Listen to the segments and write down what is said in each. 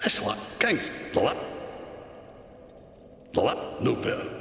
Asla, quem? Lá. Lá, no pé.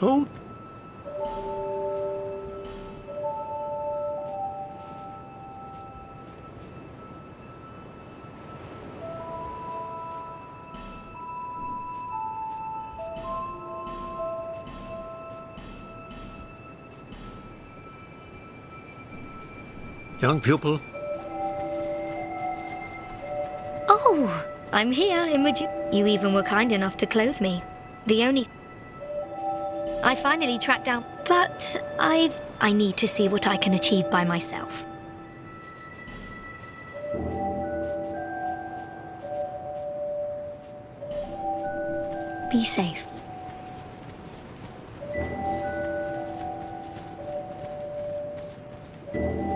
Oh, young pupil. Oh, I'm here, Imogen. You even were kind enough to clothe me. I finally tracked down, but I need to see what I can achieve by myself. Be safe.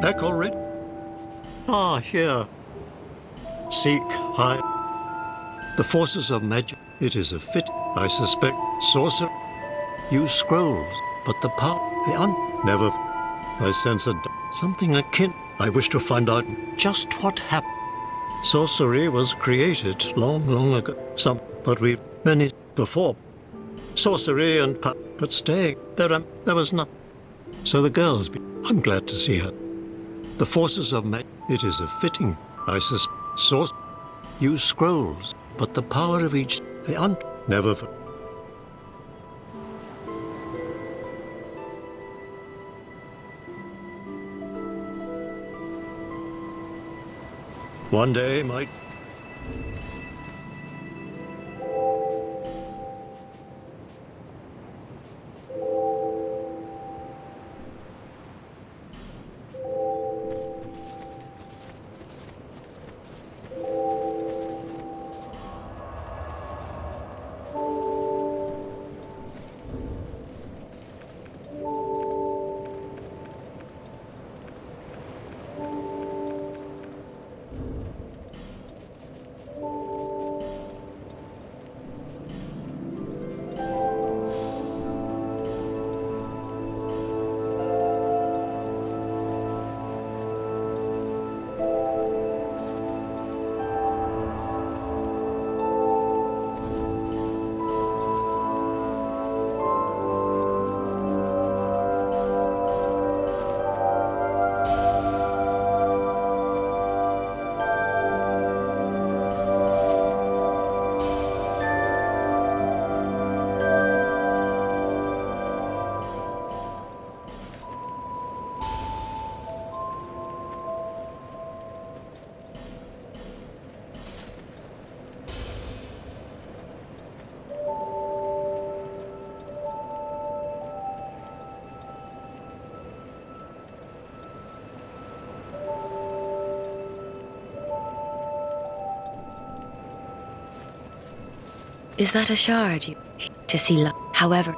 Back already? Ah, here. Seek high. The forces of magic. It is a fit, I suspect. Sorcerer. Use scrolls, but the power, never. I sense something akin. I wish to find out just what happened. Sorcery was created long, long ago. But we've many before. Sorcery and but staying, there was nothing. So the girls, I'm glad to see her. The forces of magic. It is a fitting, I suspect. Source. Use scrolls, but the power of each, never. One day might. Is that a shard? To see however.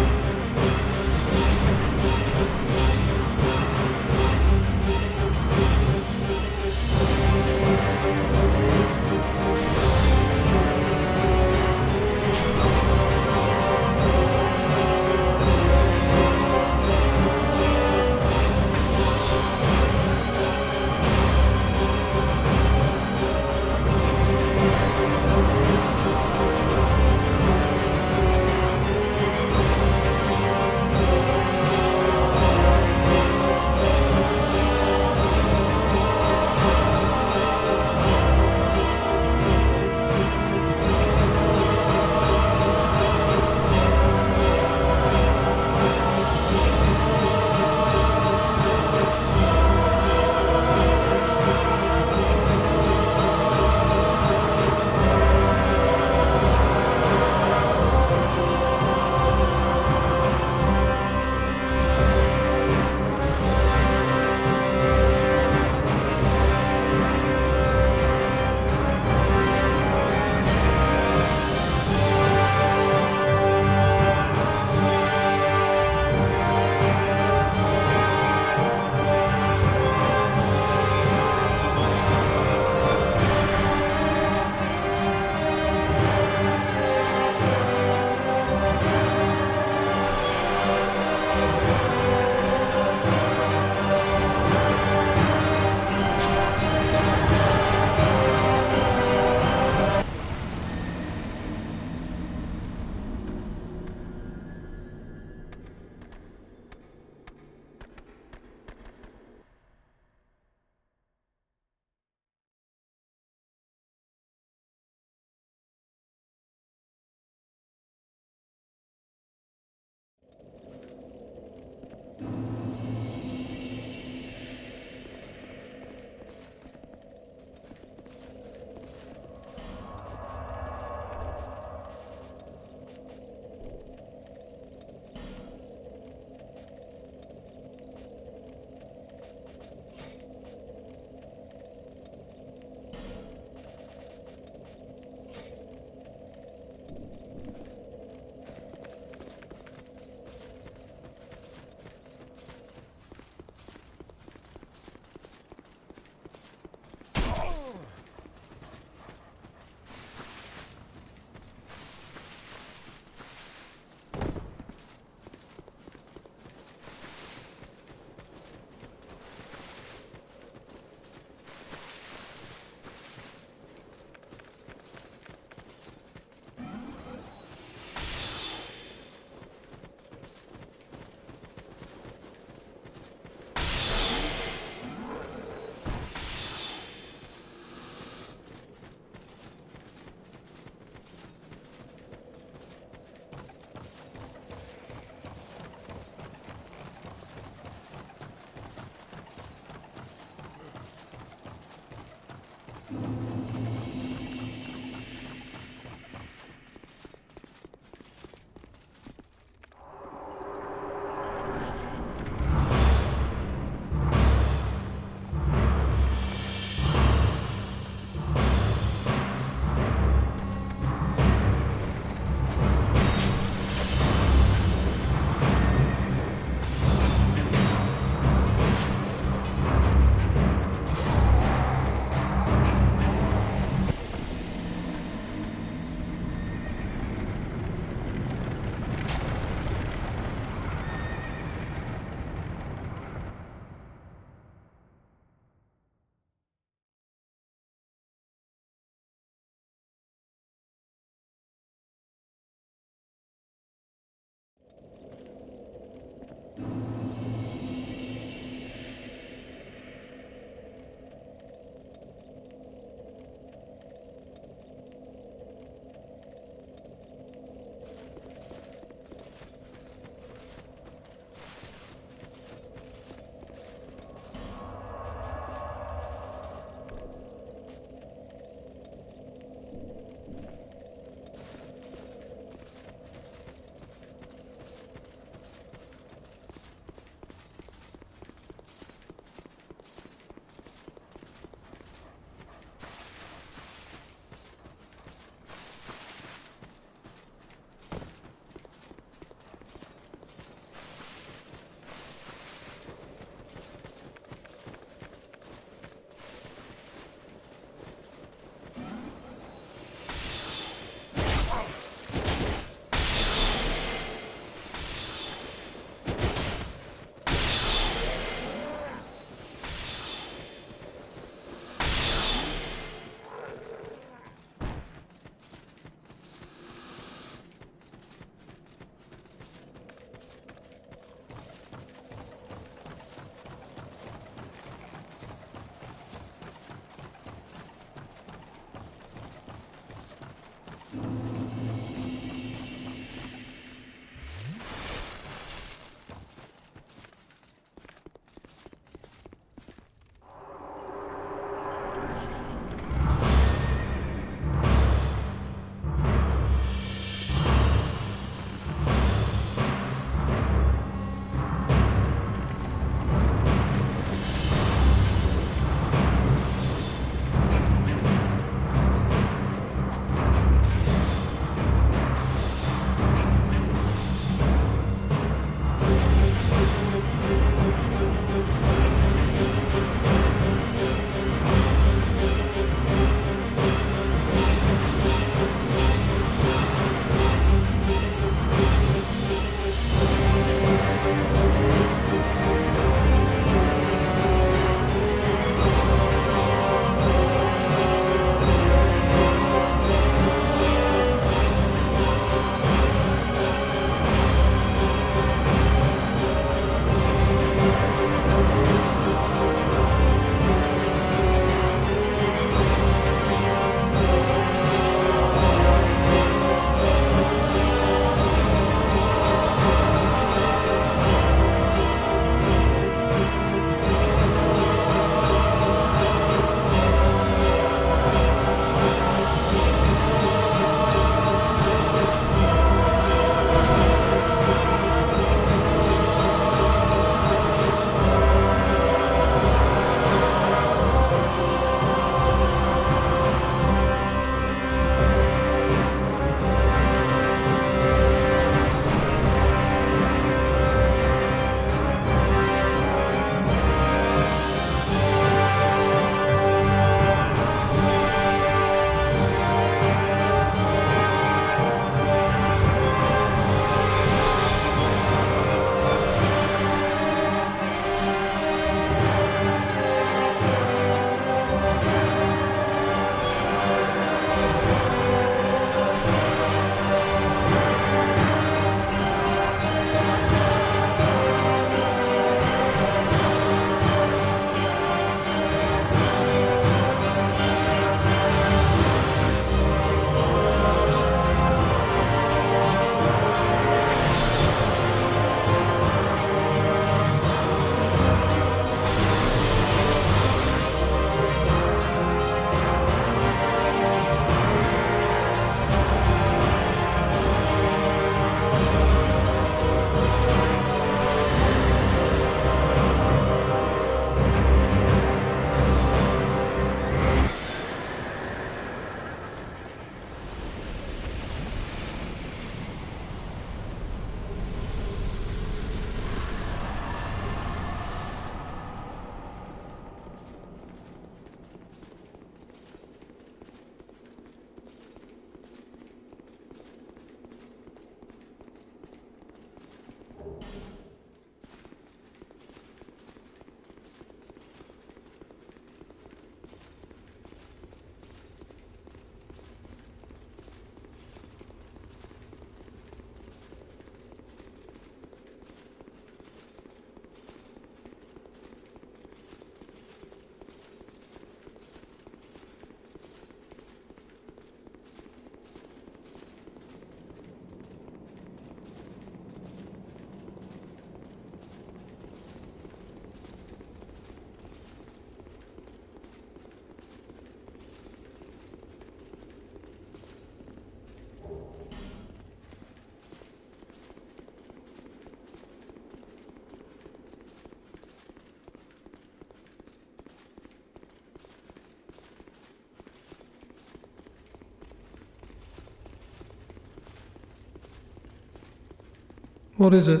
What is it?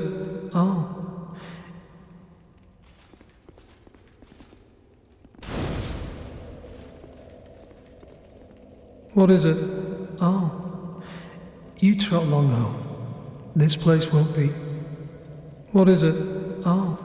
Oh. What is it? Oh. You trot long home. This place won't be. What is it? Oh.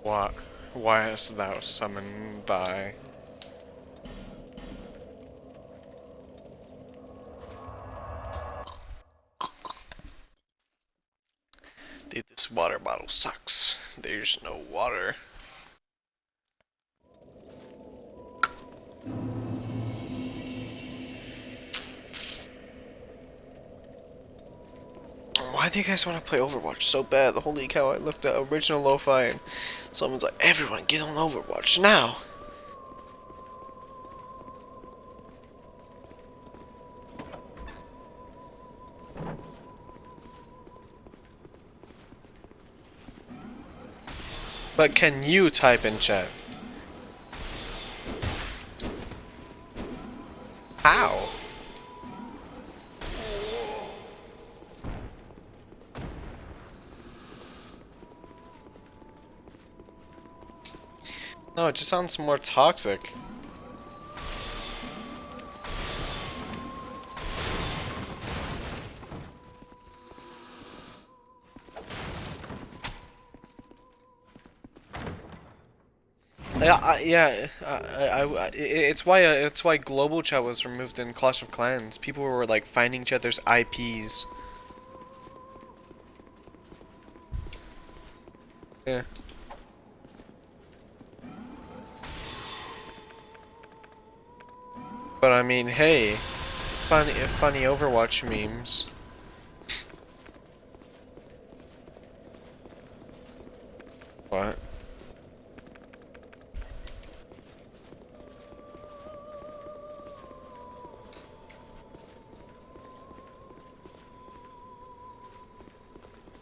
What? Why hast thou summoned thy? Dude, this water bottle sucks. There's no water. Why do you guys want to play Overwatch so bad? Holy cow, I looked at original lo-fi and someone's like, everyone get on Overwatch now! But can you type in chat? How? No, it just sounds more toxic. It's why global chat was removed in Clash of Clans. People were like finding each other's IPs. Yeah. But I mean, hey, funny Overwatch memes. What?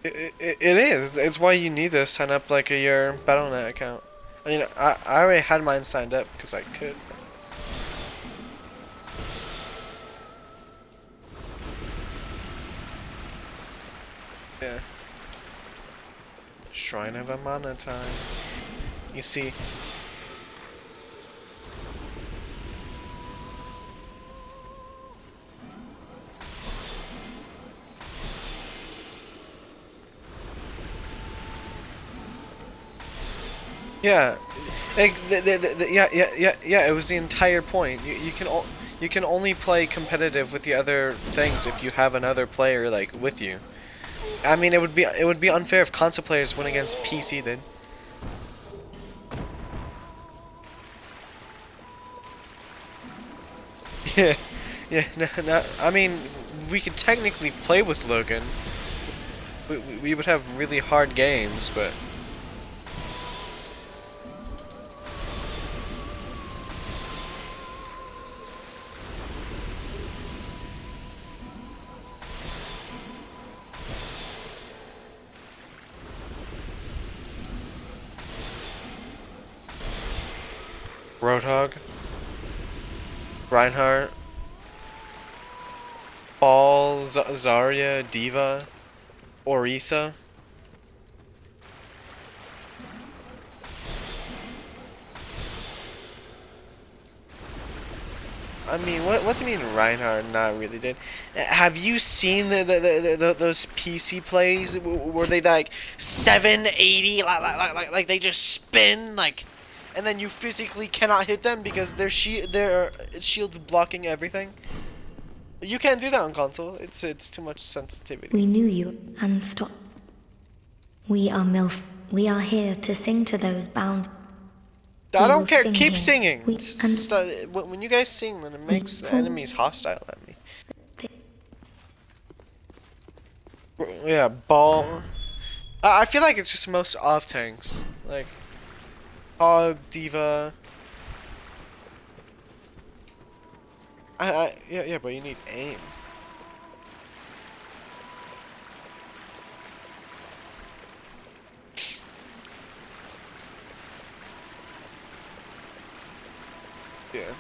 It is. It's why you need to sign up like your Battle.net account. I mean, I already had mine signed up because I could. Yeah. Shrine of Amana time. You see. Yeah, like yeah. It was the entire point. You can only play competitive with the other things if you have another player like with you. I mean, it would be unfair if console players went against PC then. Yeah, yeah. No, I mean, we could technically play with Logan. We would have really hard games, but. Roadhog, Reinhardt, Ball, Zarya, Diva, Orisa. I mean, what do you mean Reinhardt not really did? Have you seen those PC plays where they like 780 like they just spin like, and then you physically cannot hit them because their shield's blocking everything. You can't do that on console. It's too much sensitivity. We knew you and stop. We are MILF. We are here to sing to those bound. I We don't will care. sing Keep here. singing. We- When you guys sing, then it makes the enemies hostile at me. Yeah, Ball. I feel like it's just most off tanks. Like, Hog, Diva. Yeah, but you need aim. Yeah.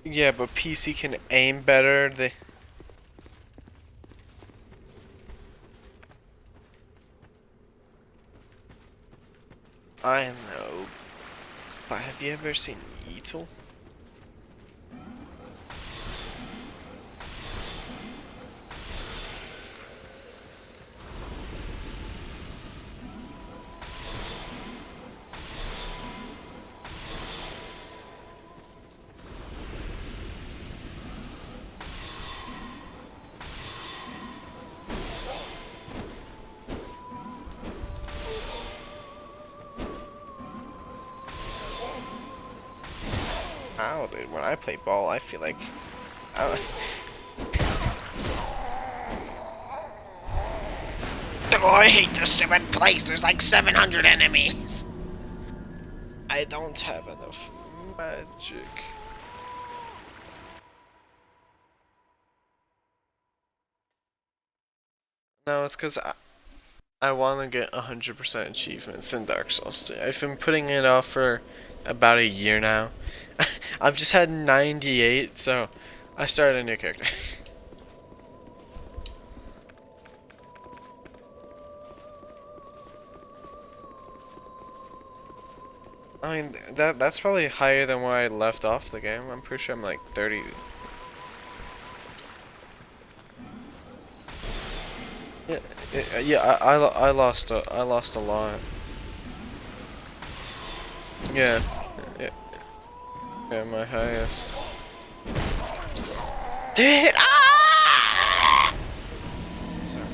Yeah, but PC can aim better. I know. But have you ever seen Yeetle? Ow, dude. When I play ball, I feel like. I, oh, I hate this stupid place. There's like 700 enemies. I don't have enough magic. No, it's because I want to get 100% achievements in Dark Souls 2. I've been putting it off for about a year now. I've just had 98, so I started a new character. I mean, that's probably higher than where I left off the game. I'm pretty sure I'm like 30. Yeah, I lost a lot. Yeah, yeah, yeah, my highest. Dude, ah! Sorry.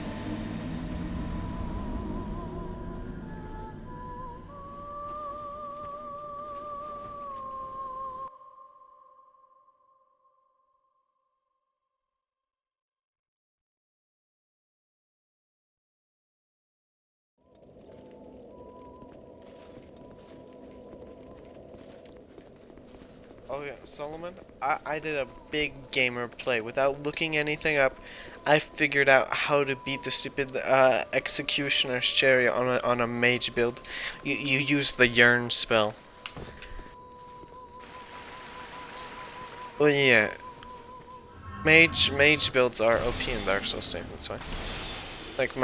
Oh yeah, Solomon, I did a big gamer play. Without looking anything up, I figured out how to beat the stupid Executioner's Chariot on a mage build. You use the Yearn spell. Well, yeah. Mage builds are OP in Dark Souls 3, that's why. Like,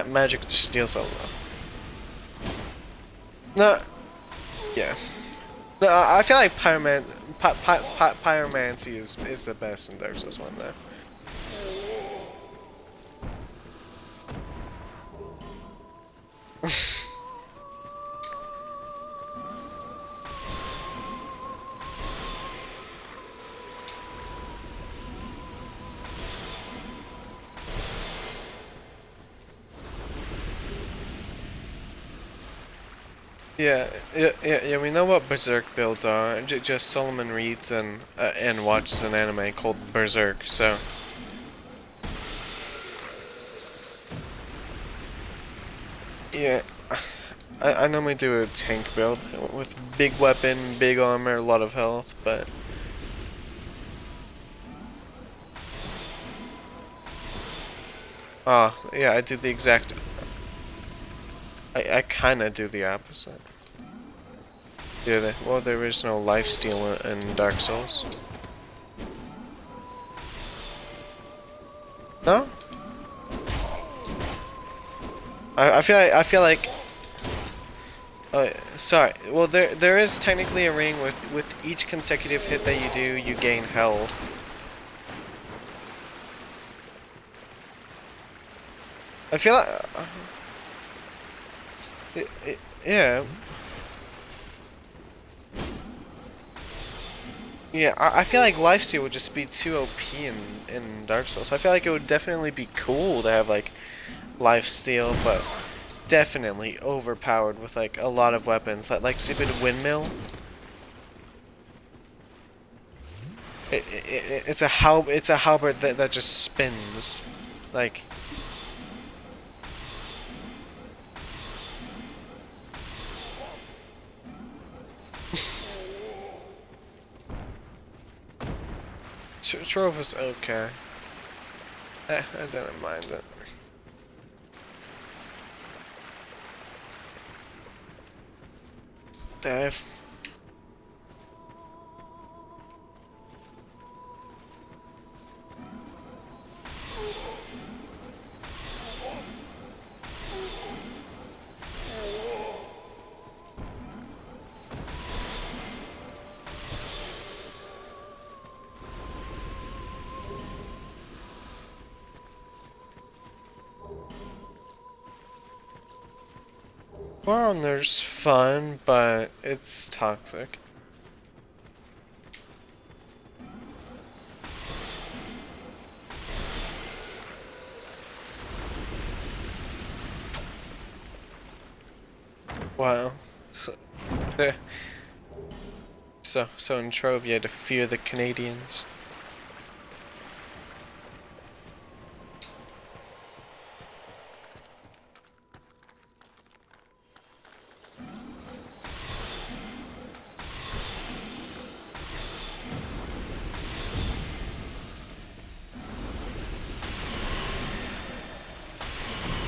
magic just steals all of them. No, yeah. No, I feel like Pyromancy is the best in Dark Souls 1, though. Yeah, we know what Berserk builds are. Just Solomon reads and watches an anime called Berserk, so... Yeah, I normally do a tank build with big weapon, big armor, a lot of health, but... Ah, yeah, I do the exact... I kinda do the opposite. Yeah, well, there is no lifesteal in Dark Souls. No? I feel like sorry. Well, there is technically a ring with each consecutive hit that you do, you gain health. I feel like yeah. Yeah, I feel like lifesteal would just be too OP in Dark Souls. I feel like it would definitely be cool to have like lifesteal, but definitely overpowered with like a lot of weapons, like stupid windmill. It's a halberd that just spins, like. Trove was okay. I didn't mind it. Dave. Well, there's fun, but it's toxic. Wow. So in Trove, you had to fear the Canadians.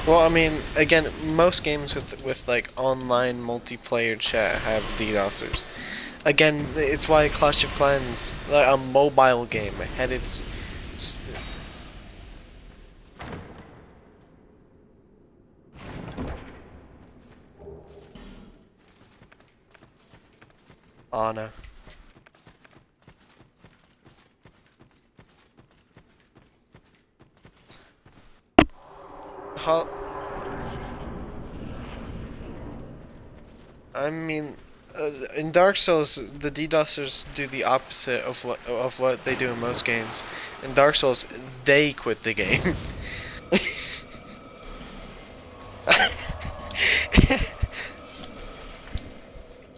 Well, I mean, again, most games with like online multiplayer chat have DDoSers. Again, it's why Clash of Clans, like a mobile game, had its Anna. How? I mean, in Dark Souls, the DDoSers do the opposite of what they do in most games. In Dark Souls, they quit the game.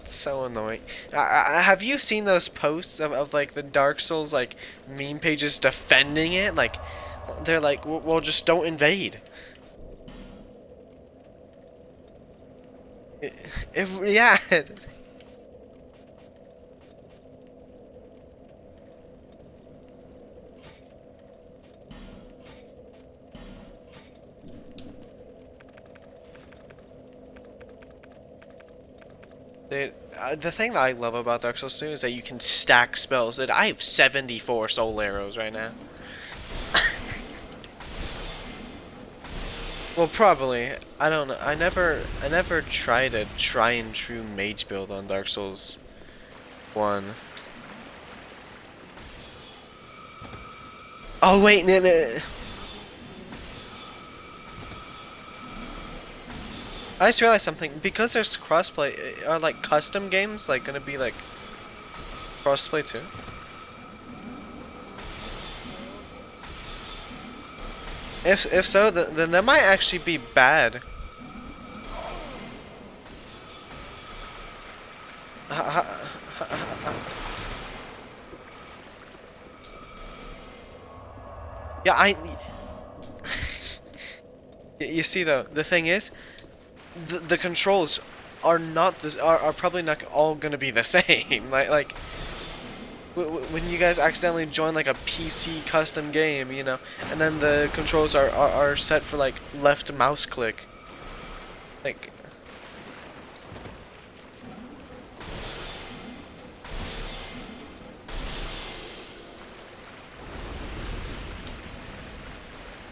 So annoying. Have you seen those posts of like the Dark Souls like meme pages defending it? Like, they're like, well, just don't invade. Yeah. the thing that I love about Dark Souls 2 is that you can stack spells. I have 74 soul arrows right now. Well, probably. I don't know. I never tried a try and true mage build on Dark Souls 1. Oh wait, no. I just realized something. Because there's crossplay, are like custom games like gonna be like crossplay too? If so, then that might actually be bad. Yeah, you see though, the thing is, the controls are not this are probably not all gonna be the same. Like when you guys accidentally join like a PC custom game, you know, and then the controls are set for like left mouse click. Like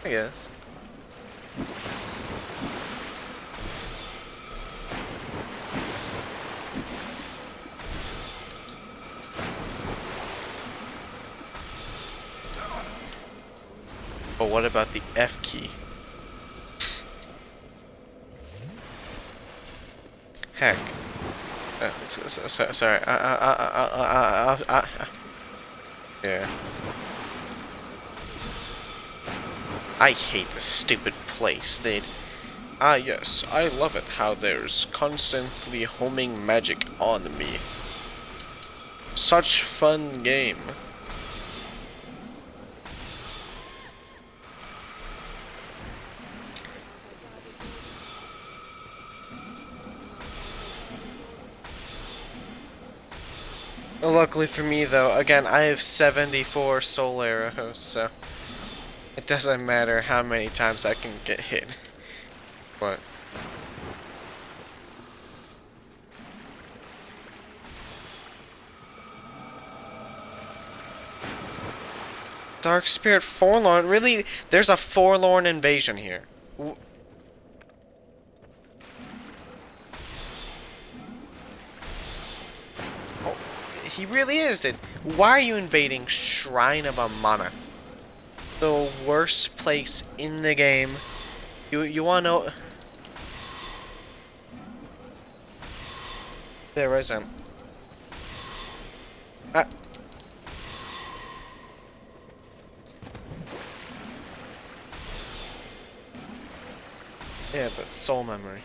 I guess. But what about the F key? Heck. Sorry. Yeah. I hate this stupid place, dude. Ah, yes, I love it how there's constantly homing magic on me. Such fun game. Luckily for me, though, again, I have 74 soul arrows, so it doesn't matter how many times I can get hit. But Dark Spirit Forlorn? Really? There's a Forlorn invasion here. He really is, dude. Why are you invading Shrine of Amana? The worst place in the game. You wanna know? There isn't. Yeah, but soul memory.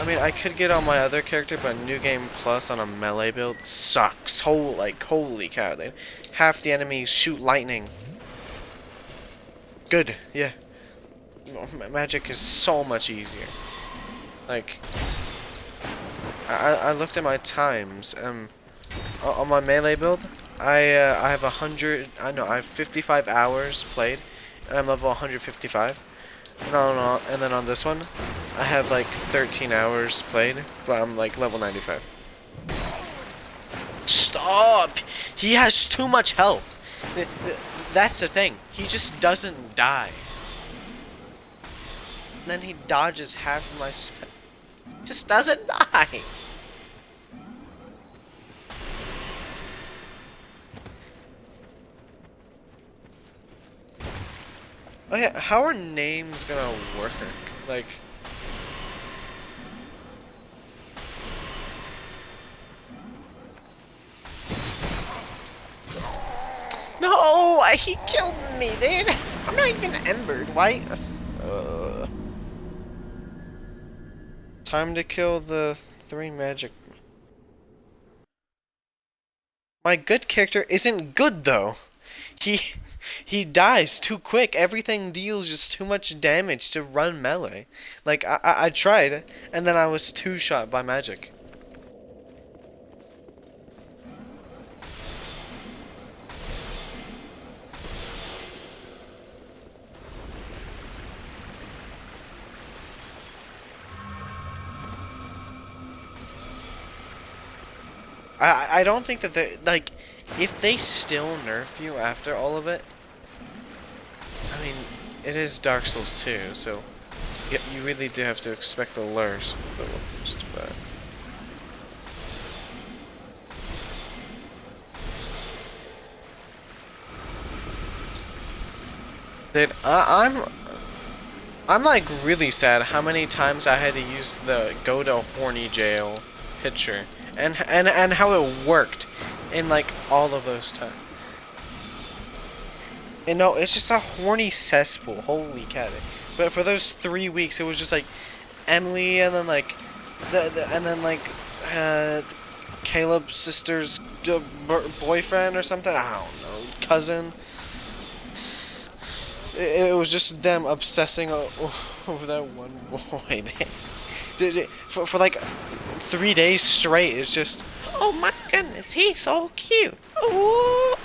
I mean, I could get on my other character, but New Game Plus on a melee build sucks. Holy cow, dude. Half the enemies shoot lightning. Good, yeah. Magic is so much easier. Like, I looked at my times. On my melee build, I have 100. I have 55 hours played, and I'm level 155. And then on this one, I have like 13 hours played, but I'm like level 95. Stop! He has too much health. That's the thing. He just doesn't die. And then he dodges half of my spell. Just doesn't die. Oh yeah, how are names gonna work? Like, no, he killed me, dude. I'm not even embered. Why? Time to kill the 3 magic. My good character isn't good though. He dies too quick. Everything deals just too much damage to run melee. Like, I tried, and then I was 2-shot by magic. I don't think that they like if they still nerf you after all of it. I mean, it is Dark Souls 2, so you really do have to expect the worst. But dude, I'm like really sad how many times I had to use the go to horny jail picture and how it worked in like all of those times. And no, it's just a horny cesspool. Holy cat! But for those 3 weeks, it was just like Emily, and then like Caleb's sister's boyfriend or something. I don't know, cousin. It was just them obsessing over that one boy. For like 3 days straight, it's just, oh my goodness, he's so cute. Ooh.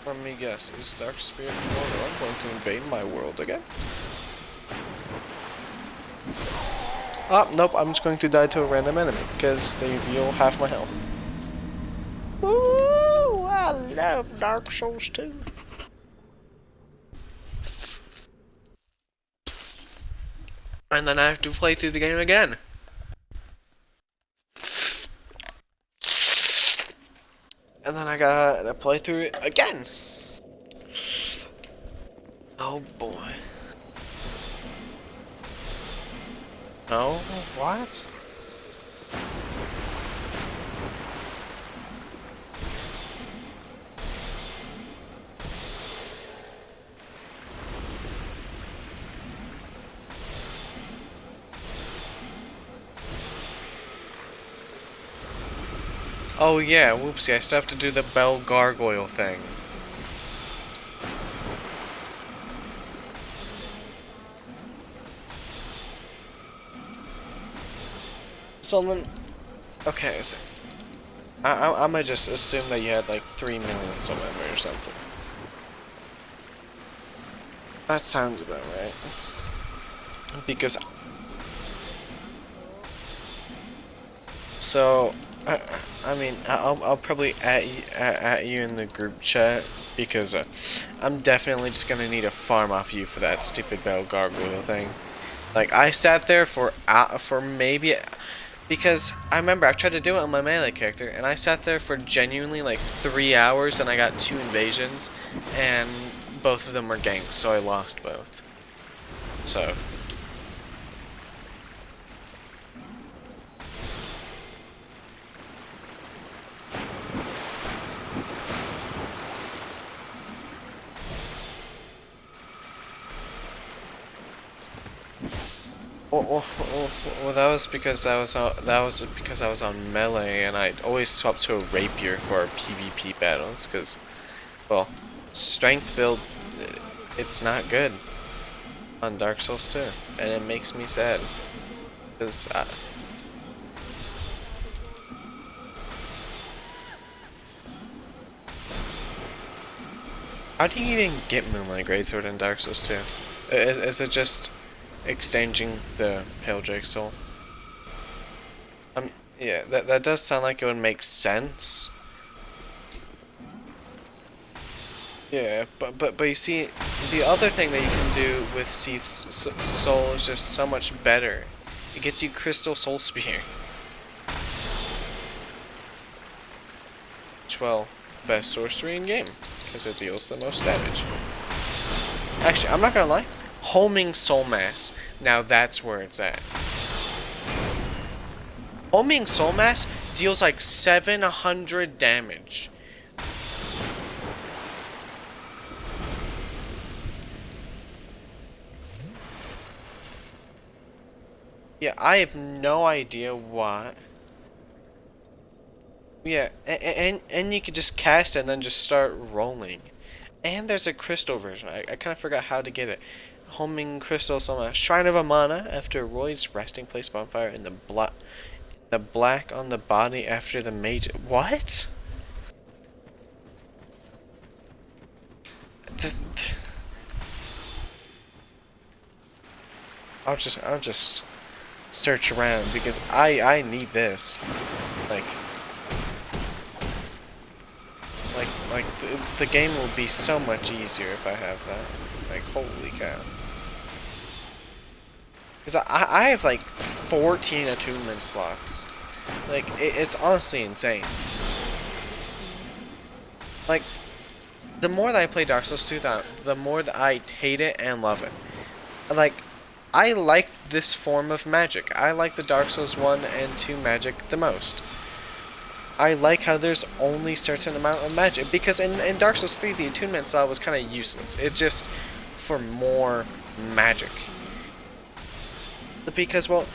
Let me guess, is Dark Spirit 4 going to invade my world again? Oh, nope, I'm just going to die to a random enemy, because they deal half my health. Ooh, I love Dark Souls 2. And then I have to play through the game again. And then I gotta play through it again. Oh boy. No? What? Oh yeah, whoopsie, I still have to do the bell gargoyle thing. So then, okay, so I might just assume that you had like 3 million soul memory or something. That sounds about right. Because, so, I mean, I'll probably at you in the group chat because I'm definitely just gonna need a farm off you for that stupid bell gargoyle thing. Like I sat there for maybe because I remember I tried to do it on my melee character and I sat there for genuinely like 3 hours and I got 2 invasions and both of them were ganks, so I lost both. So. Well, that was because I was on melee, and I always swapped to a rapier for our PvP battles. Because, well, strength build, it's not good on Dark Souls 2, and it makes me sad. Because how do you even get Moonlight Greatsword in Dark Souls 2? Is it just exchanging the Pale Drake Soul? Yeah, that does sound like it would make sense. Yeah, but you see, the other thing that you can do with Seath's Soul is just so much better. It gets you Crystal Soul Spear. Well, best sorcery in game, because it deals the most damage. Actually, I'm not gonna lie. Homing Soul Mass. Now that's where it's at. Homing Soul Mass deals like 700 damage. Yeah, I have no idea what. Yeah, and you could just cast it and then just start rolling. And there's a crystal version. I kind of forgot how to get it. Homing crystal, so Shrine of Amana after Roy's resting place bonfire in the black on the body after the mage. What? I'll just search around because I need this. Like the game will be so much easier if I have that. Like, holy cow. Because I have like 14 attunement slots. Like, it's honestly insane. Like, the more that I play Dark Souls 2, the more that I hate it and love it. Like, I like this form of magic. I like the Dark Souls 1 and 2 magic the most. I like how there's only a certain amount of magic. Because in Dark Souls 3, the attunement slot was kind of useless. It's just for more magic. Because, well,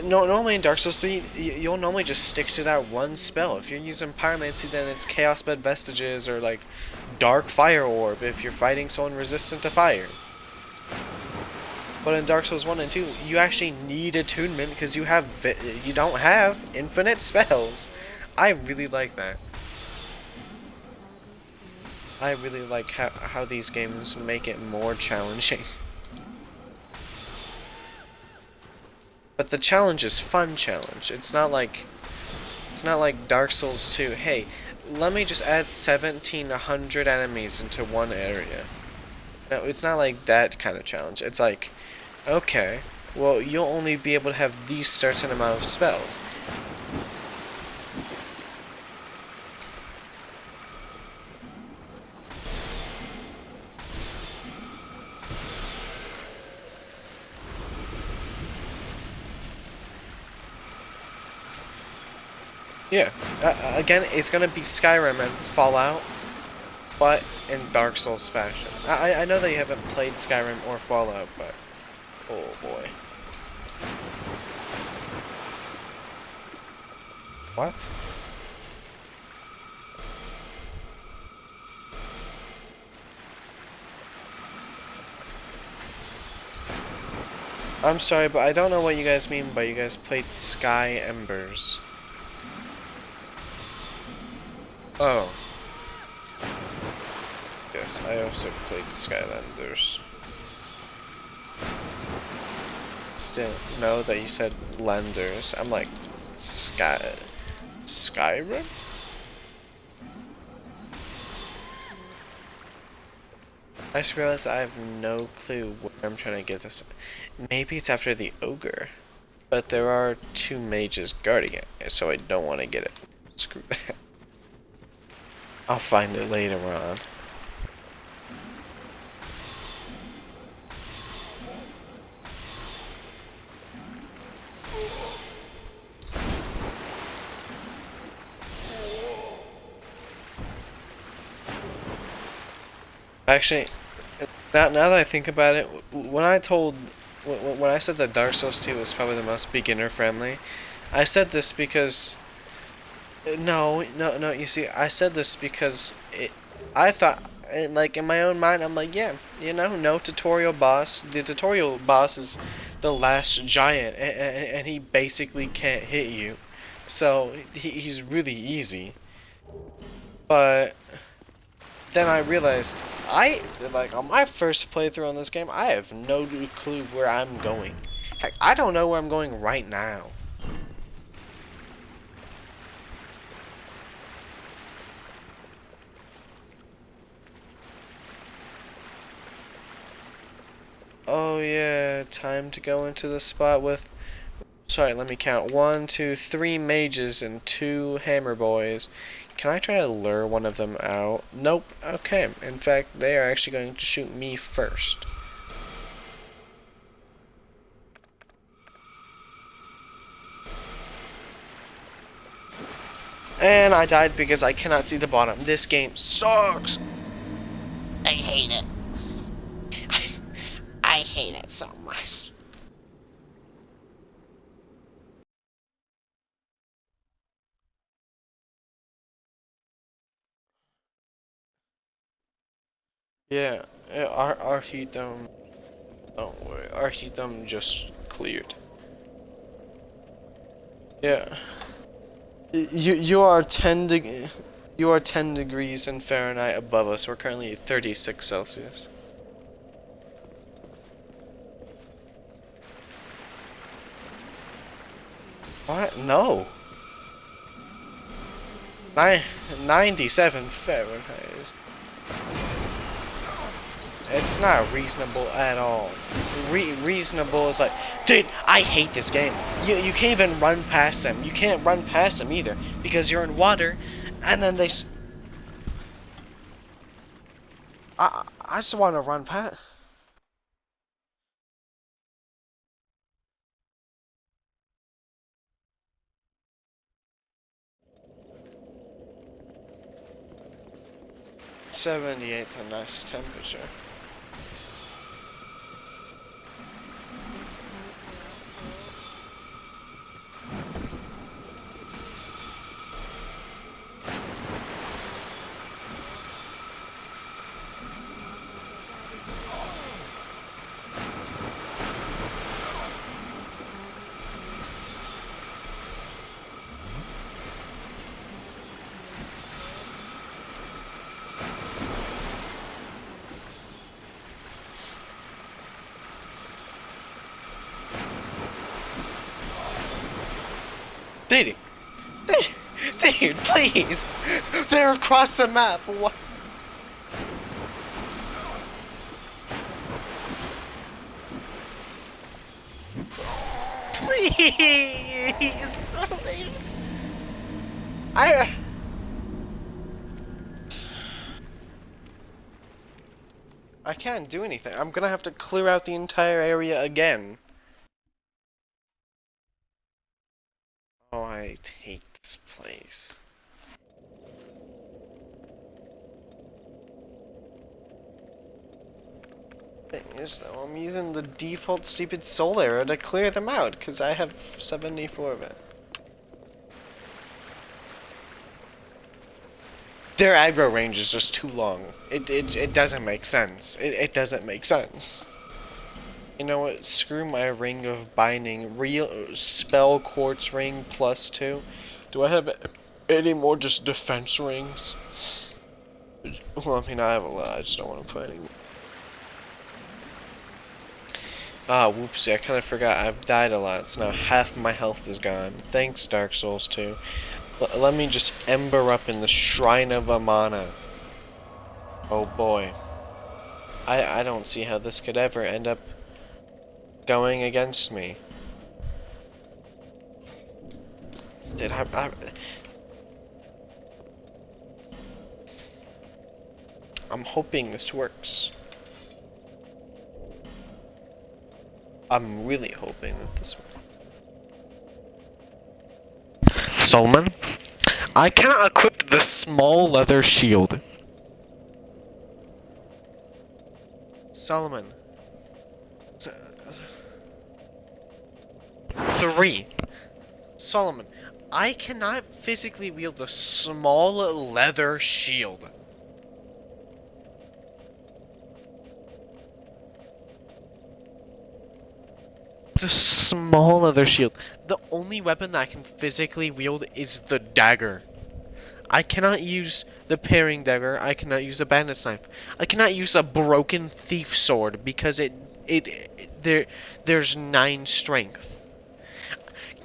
normally in Dark Souls 3, you'll normally just stick to that one spell. If you're using Pyromancy, then it's Chaos Bed Vestiges or, like, Dark Fire Orb if you're fighting someone resistant to fire. But in Dark Souls 1 and 2, you actually need attunement because you don't have infinite spells. I really like that. I really like how these games make it more challenging. But the challenge is fun challenge. It's not like Dark Souls 2. Hey, let me just add 1,700 enemies into one area. No, it's not like that kind of challenge. It's like, okay, well, you'll only be able to have these certain amount of spells. Yeah, again, it's gonna be Skyrim and Fallout, but in Dark Souls fashion. I know that you haven't played Skyrim or Fallout, but oh boy. What? I'm sorry, but I don't know what you guys mean by you guys played Sky Embers. Oh. Yes, I also played Skylanders. Still, know that you said Lenders. I'm like, Skyrim? I just realized I have no clue where I'm trying to get this. Maybe it's after the ogre. But there are 2 mages guarding it, so I don't want to get it. Screw that. I'll find it later on. Actually, now that I think about it, when I said that Dark Souls 2 is probably the most beginner friendly, I said this because no, you see, I said this because I thought, like, in my own mind, I'm like, yeah, you know, no tutorial boss. The tutorial boss is the last giant, and he basically can't hit you. So, he's really easy. But then I realized, on my first playthrough on this game, I have no clue where I'm going. Heck, I don't know where I'm going right now. Oh yeah, time to go into the spot with... Sorry, let me count. 1, 2, 3 mages and 2 hammer boys. Can I try to lure one of them out? Nope. Okay. In fact, they are actually going to shoot me first. And I died because I cannot see the bottom. This game sucks! I hate it. I hate it so much. Yeah, our heat dome. Don't worry, our heat dome just cleared. Yeah. You are 10 degrees in Fahrenheit above us. We're currently at 36 Celsius. What? No. 97 Fahrenheit. It's not reasonable at all. Reasonable is like, dude, I hate this game. You can't even run past them. You can't run past them either because you're in water, and then they. I just want to run past. '78's a nice temperature. Dude, please! They're across the map. What? Please! I can't do anything. I'm gonna have to clear out the entire area again. Oh, I hate this place. Thing is, though, I'm using the default stupid soul arrow to clear them out, because I have 74 of it. Their aggro range is just too long. It doesn't make sense. It doesn't make sense. You know what? Screw my ring of binding. Real spell quartz ring +2. Do I have any more just defense rings? Well, I mean, I have a lot. I just don't want to put any. Ah, whoopsie. I kind of forgot. I've died a lot, so now half my health is gone. Thanks, Dark Souls 2. Let me just ember up in the Shrine of Amana. Oh boy. I don't see how this could ever end up going against me. Did I'm hoping this works. I'm really hoping that this works. Solomon, I cannot equip the small leather shield. Solomon. 3. Solomon, I cannot physically wield the small leather shield. The small leather shield. The only weapon that I can physically wield is the dagger. I cannot use the paring dagger. I cannot use a bandit's knife. I cannot use a broken thief sword because there's 9 strength.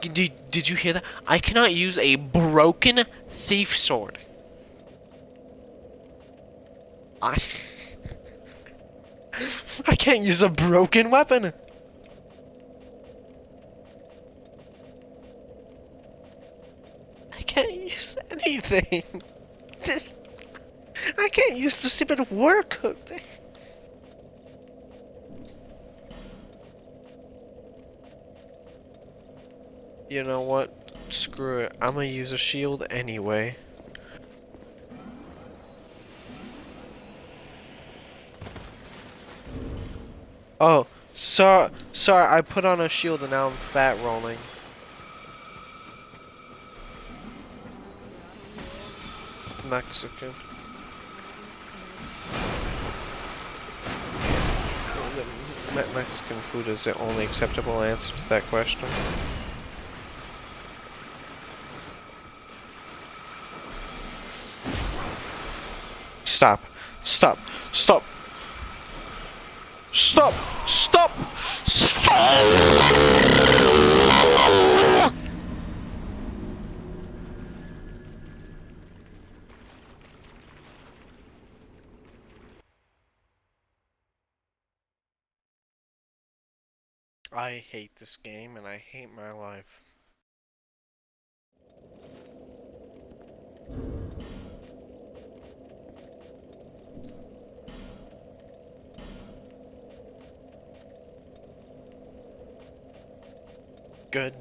Did you hear that? I cannot use a broken thief sword. I can't use a broken weapon. I can't use anything. I can't use the stupid work hook thing. You know what? Screw it. I'm gonna use a shield anyway. Oh, sorry, I put on a shield and now I'm fat rolling. Mexican. Mexican food is the only acceptable answer to that question. Stop. Stop. Stop. Stop! Stop! Stop! I hate this game and I hate my life. Good.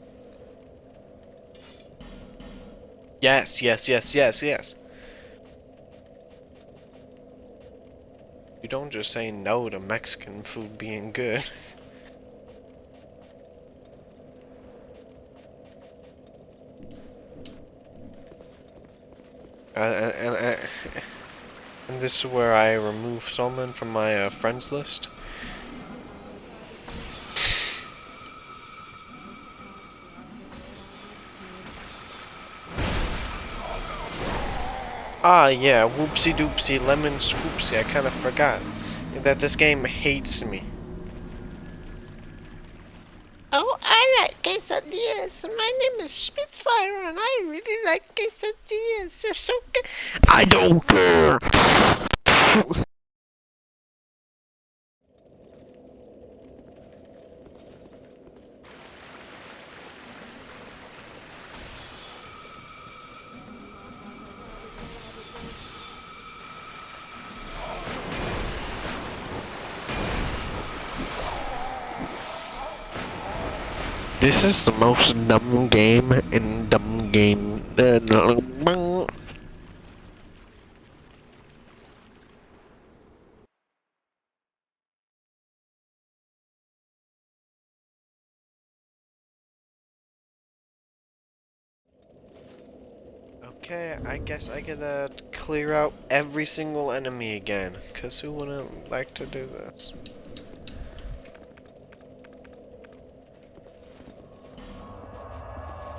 Yes, yes, yes, yes, yes. You don't just say no to Mexican food being good. And this is where I remove someone from my friends list. Ah, yeah, whoopsie doopsie, lemon scoopsie. I kind of forgot that this game hates me. Oh, I like quesadillas. My name is Spitfire, and I really like quesadillas. They're so good. I don't care. This is the most dumb game in dumb game. Okay, I guess I gotta clear out every single enemy again, cause who wouldn't like to do this?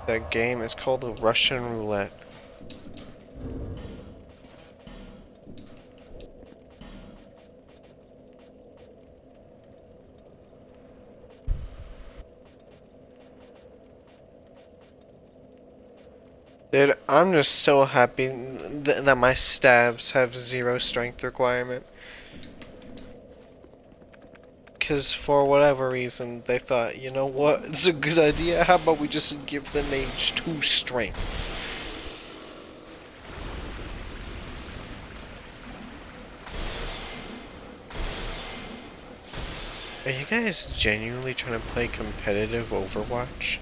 That game is called the Russian Roulette. Dude, I'm just so happy that my stabs have 0 strength requirement. Because for whatever reason, they thought, you know what, it's a good idea, how about we just give the mage 2 strength? Are you guys genuinely trying to play competitive Overwatch?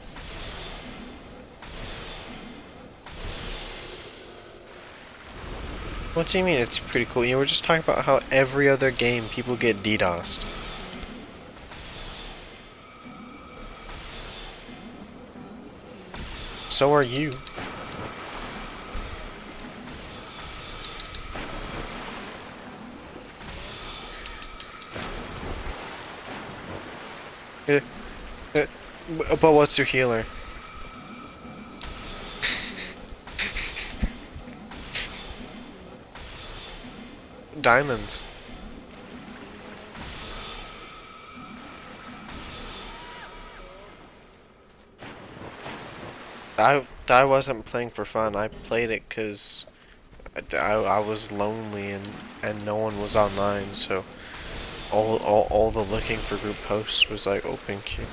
What do you mean it's pretty cool? You were just talking about how every other game people get DDoSed. So are you. But what's your healer? Diamond. I wasn't playing for fun. I played it because I was lonely and no one was online, so all the looking for group posts was like open queue.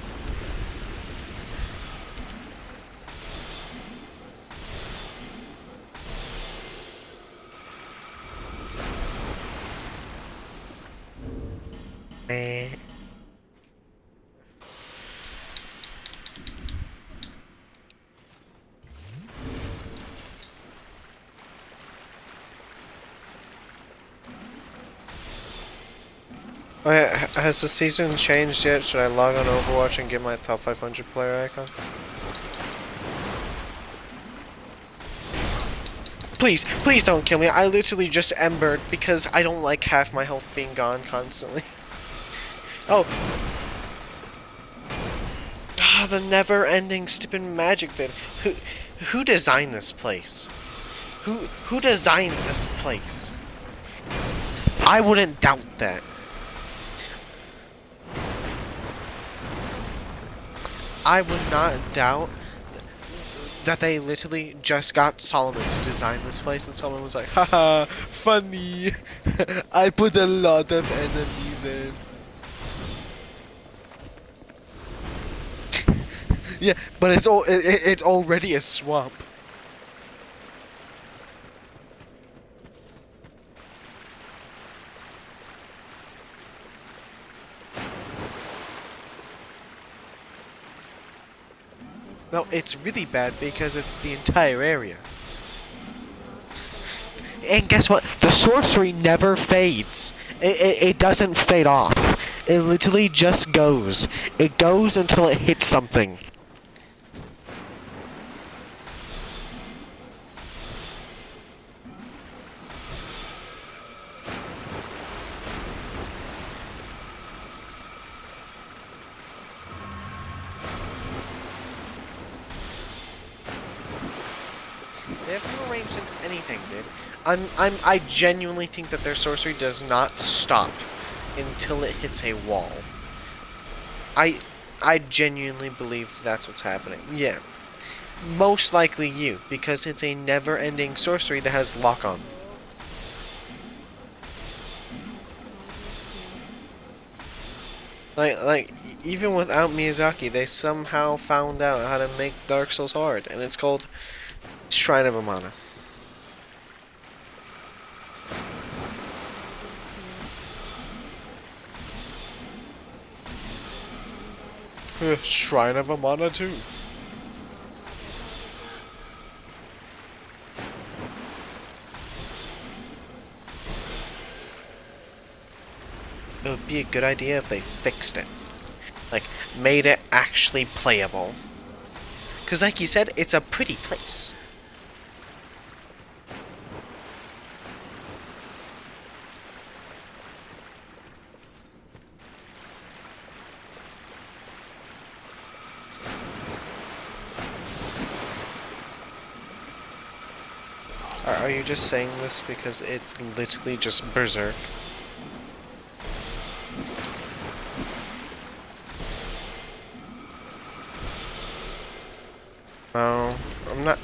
Oh yeah, has the season changed yet? Should I log on Overwatch and get my top 500 player icon? Please, please don't kill me. I literally just embered because I don't like half my health being gone constantly. Oh. Ah, the never-ending stupid magic thing. Who designed this place? Who designed this place? I wouldn't doubt that. I would not doubt that they literally just got Solomon to design this place, and Solomon was like, haha, funny, I put a lot of enemies in. Yeah, but it's already a swamp. No, it's really bad because it's the entire area. And guess what? The sorcery never fades. It doesn't fade off. It literally just goes. It goes until it hits something. They have no range in anything, dude. I genuinely think that their sorcery does not stop until it hits a wall. I genuinely believe that's what's happening. Yeah. Most likely you, because it's a never-ending sorcery that has lock-on. Like, even without Miyazaki, they somehow found out how to make Dark Souls hard, and it's called Shrine of Amana. Shrine of Amana too. It would be a good idea if they fixed it. Like, made it actually playable. Because like you said, it's a pretty place. Are you just saying this because it's literally just berserk? Oh, I'm not.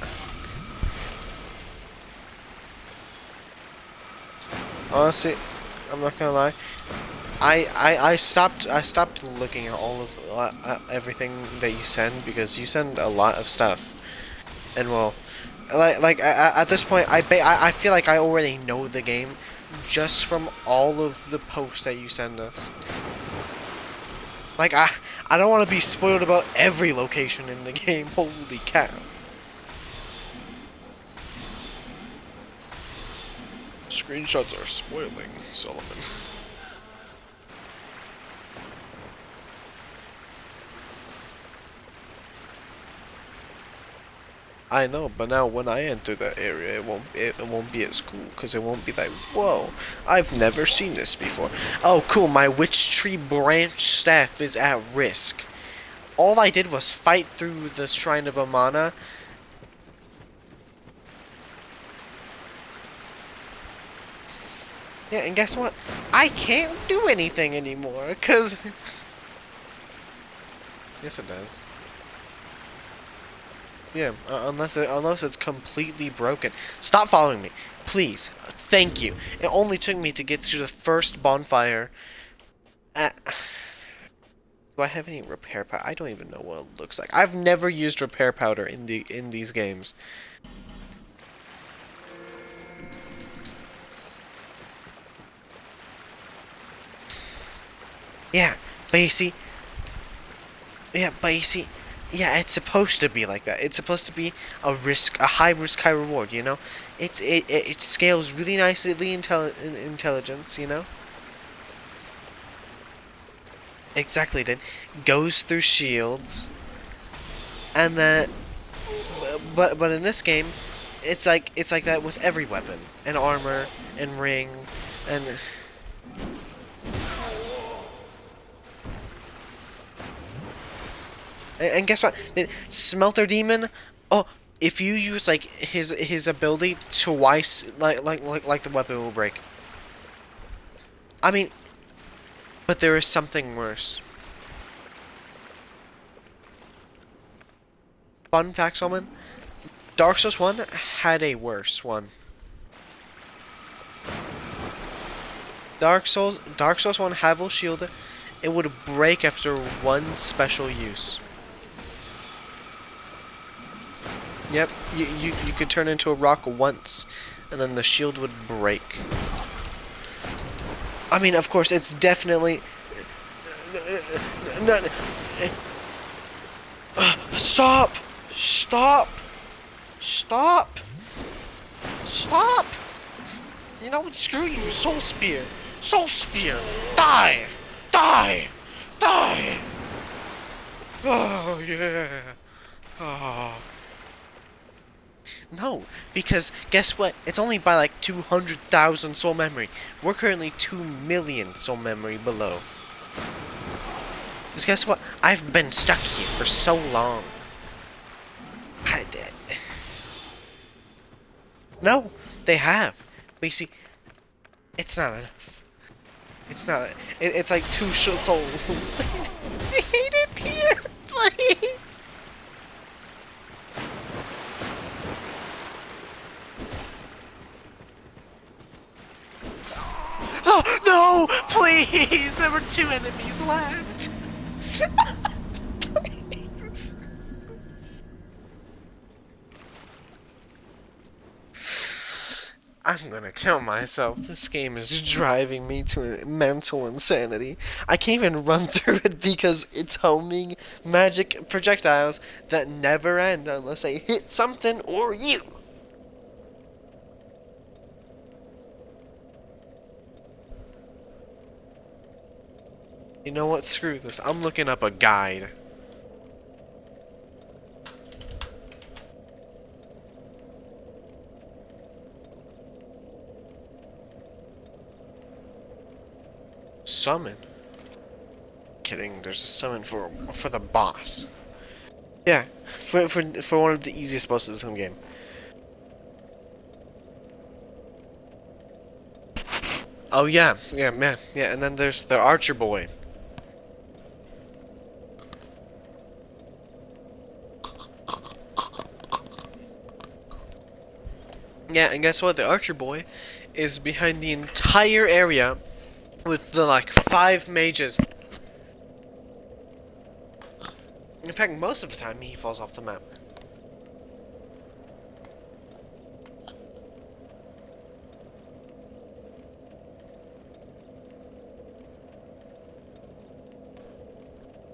Honestly, I'm not gonna lie. I stopped looking at all of everything that you send because you send a lot of stuff, and well, like at this point, I feel like I already know the game just from all of the posts that you send us. Like I don't want to be spoiled about every location in the game. Holy cow! Screenshots are spoiling, Solomon. I know, but now when I enter that area, it won't be as cool, because it won't be like, whoa, I've never seen this before. Oh, cool, my witch tree branch staff is at risk. All I did was fight through the Shrine of Amana. Yeah, and guess what? I can't do anything anymore, because... Yes, it does. Yeah, unless it's completely broken. Stop following me, please. Thank you. It only took me to get to the first bonfire. Do I have any repair powder? I don't even know what it looks like. I've never used repair powder in these games. Yeah, but you see. Yeah, but you see. Yeah, it's supposed to be like that. It's supposed to be a high risk, high reward. You know, it scales really nicely in intelligence. You know, exactly. Then goes through shields, and then, but in this game, it's like that with every weapon and armor and ring and. And guess what? Smelter Demon. Oh, if you use like his ability twice, like the weapon will break. I mean, but there is something worse. Fun fact, Solomon. Dark Souls 1 had a worse one. Dark Souls 1 Havel Shield, it would break after one special use. Yep, you could turn into a rock once, and then the shield would break. I mean, of course, it's definitely... Stop! Stop! Stop! Stop! You know what? Screw you, Soul Spear! Soul Spear! Die! Die! Die! Oh, yeah! Oh. No, because guess what? It's only by like 200,000 soul memory. We're currently 2 million soul memory below. Because guess what? I've been stuck here for so long. I did. No, they have. But you see, it's not enough. It's not. It's like 2 souls. I hate it here. Please. Oh, no! Please! There were 2 enemies left! Please! I'm gonna kill myself. This game is driving me to mental insanity. I can't even run through it because it's homing magic projectiles that never end unless I hit something or you! You know what? Screw this. I'm looking up a guide. Summon? Kidding. There's a summon for the boss. Yeah, for one of the easiest bosses in the game. Oh yeah, man, yeah. And then there's the Archer Boy. Yeah, and guess what? The Archer Boy is behind the entire area with the, like, 5 mages. In fact, most of the time he falls off the map.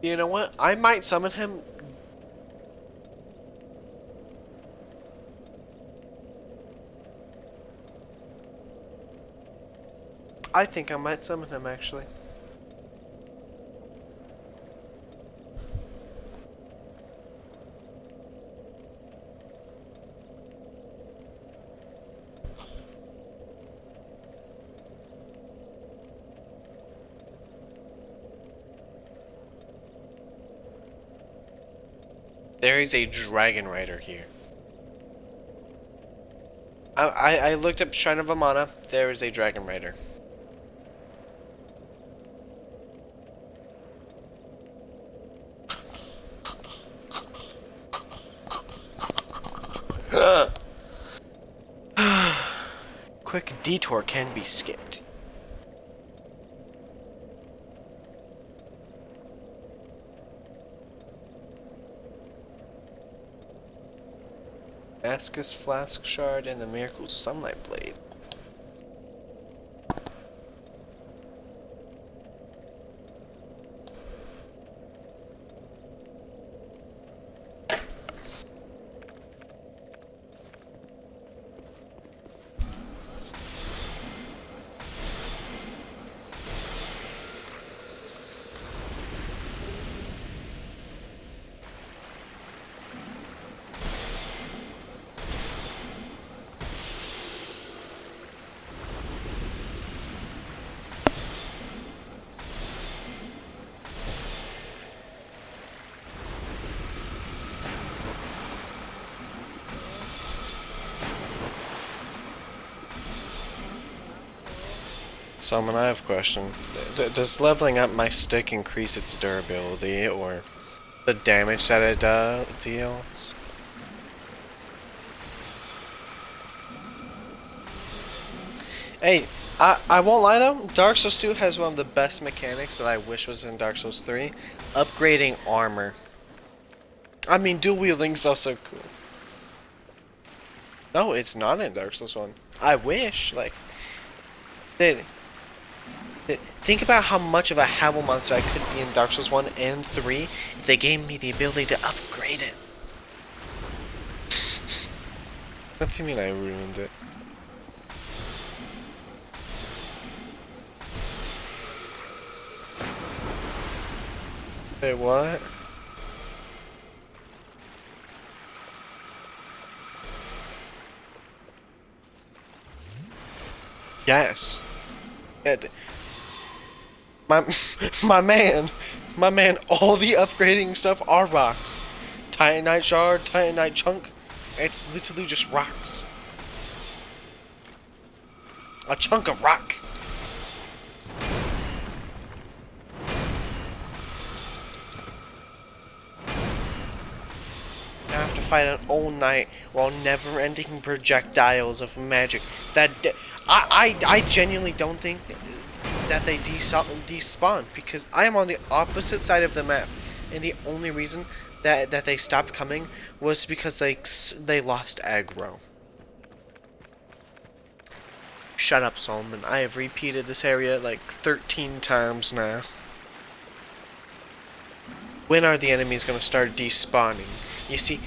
You know what? I might summon him. I think I might summon him, actually. There is a dragon rider here. I looked up Shrine of Amana. There is a dragon rider. Quick detour can be skipped. Damascus Flask Shard and the Miracle Sunlight Blade. Salmon, I have a question. Does leveling up my stick increase its durability, or the damage that it deals? Hey, I won't lie though, Dark Souls 2 has one of the best mechanics that I wish was in Dark Souls 3. Upgrading armor. I mean, dual wielding's also cool. No, it's not in Dark Souls 1. I wish, like... Think about how much of a Havel monster I could be in Dark Souls 1 and 3 if they gave me the ability to upgrade it. What do you mean I ruined it? Wait, what? Yes. My man, all the upgrading stuff are rocks. Titanite shard, Titanite chunk, it's literally just rocks. A chunk of rock. I have to fight an all night while never-ending projectiles of magic. I genuinely don't think that they despawn because I am on the opposite side of the map, and the only reason that they stopped coming was because they lost aggro. Shut up, Solomon. I have repeated this area like 13 times now. When are the enemies going to start despawning? You see,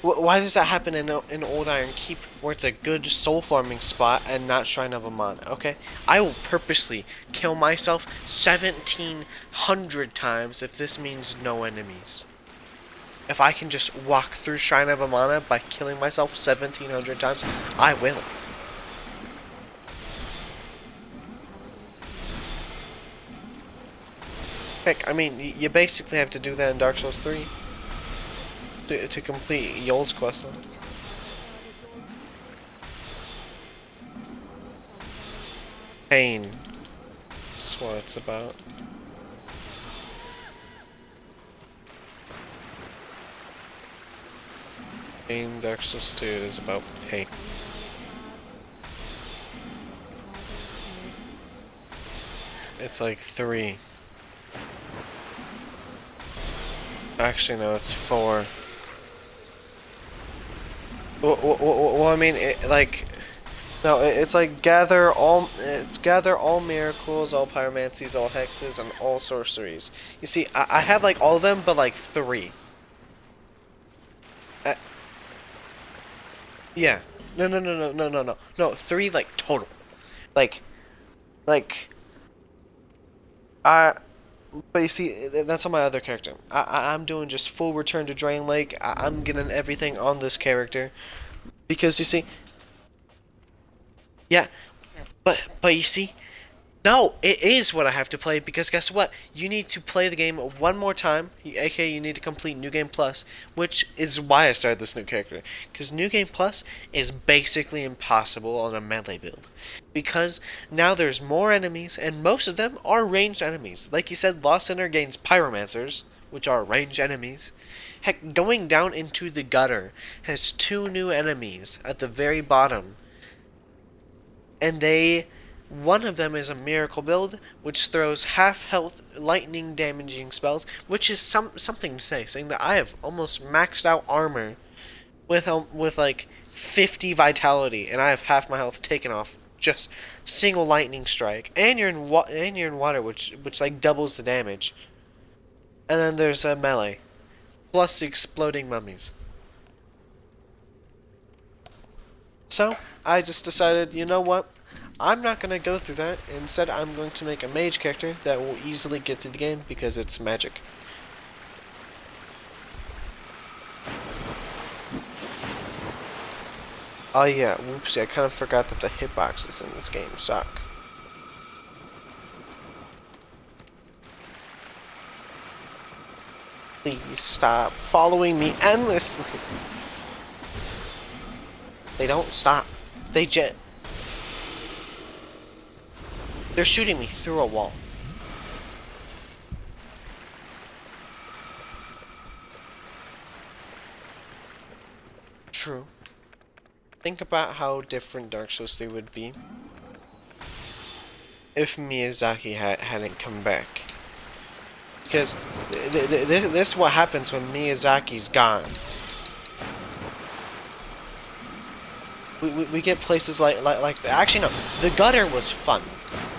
why does that happen in Old Iron Keep, where it's a good soul farming spot and not Shrine of Amana, okay? I will purposely kill myself 1,700 times if this means no enemies. If I can just walk through Shrine of Amana by killing myself 1,700 times, I will. Heck, I mean, you basically have to do that in Dark Souls 3. To complete Yol's quest. Pain. That's what it's about. Pain, Dark Souls 2 is about pain. It's like 3. Actually, no, it's 4. Well, I mean, it's like gather all miracles, all pyromancies, all hexes, and all sorceries. You see, I have like all of them, but like 3. Yeah. No, 3 like total. But you see, that's on my other character. I'm doing just full Return to Dralaiek. I'm getting everything on this character. Because, you see... Yeah. But you see... No, it is what I have to play, because guess what? You need to play the game one more time, aka you need to complete New Game Plus, which is why I started this new character. Because New Game Plus is basically impossible on a melee build. Because now there's more enemies, and most of them are ranged enemies. Like you said, Lost Sinner gains Pyromancers, which are ranged enemies. Heck, going down into the gutter has 2 new enemies at the very bottom. And one of them is a miracle build, which throws half health lightning damaging spells, which is something to say, saying that I have almost maxed out armor with like 50 vitality, and I have half my health taken off just single lightning strike, and you're in water, which like doubles the damage. And then there's a melee, plus the exploding mummies. So I just decided, you know what? I'm not going to go through that. Instead, I'm going to make a mage character that will easily get through the game because it's magic. Oh yeah, whoopsie, I kind of forgot that the hitboxes in this game suck. Please stop following me endlessly. They don't stop. They're shooting me through a wall. True. Think about how different Dark Souls 3 would be if Miyazaki hadn't come back. Because this is what happens when Miyazaki's gone. We get places like actually no, the gutter was fun.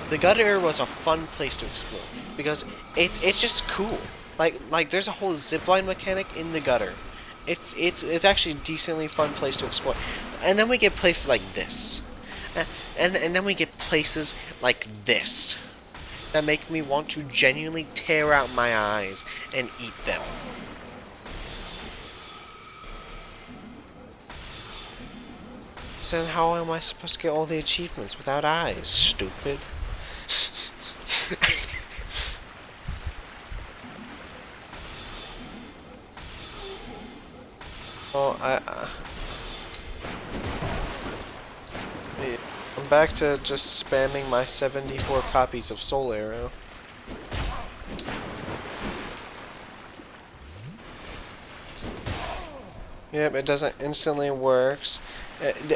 The gutter was a fun place to explore because it's just cool. Like there's a whole zipline mechanic in the gutter. It's actually a decently fun place to explore. And then we get places like this. And then we get places like this that make me want to genuinely tear out my eyes and eat them. So then how am I supposed to get all the achievements without eyes, stupid? Well, I'm back to just spamming my 74 copies of Soul Arrow. Yep, it doesn't instantly works.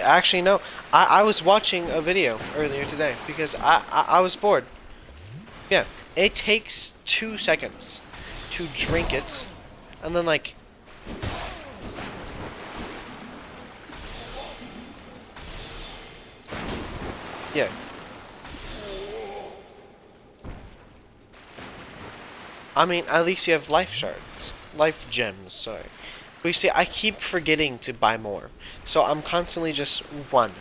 Actually, no. I was watching a video earlier today because I was bored. Yeah, it takes 2 seconds to drink it, and then like... Yeah. I mean, at least you have life shards. Life gems, sorry. But you see, I keep forgetting to buy more. So I'm constantly just run.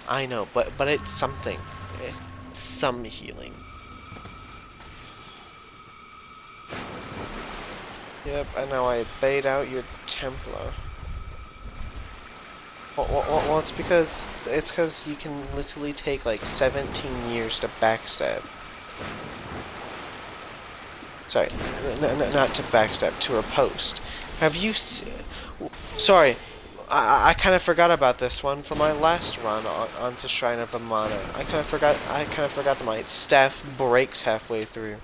I know, but it's something. It's some healing. Yep, and now I bait out your Templar. Well, it's because you can literally take like 17 years to backstab. Sorry, not to backstab, to riposte. Have you sorry, I kind of forgot about this one from my last run onto Shrine of Amana. I kind of forgot that my staff breaks halfway through.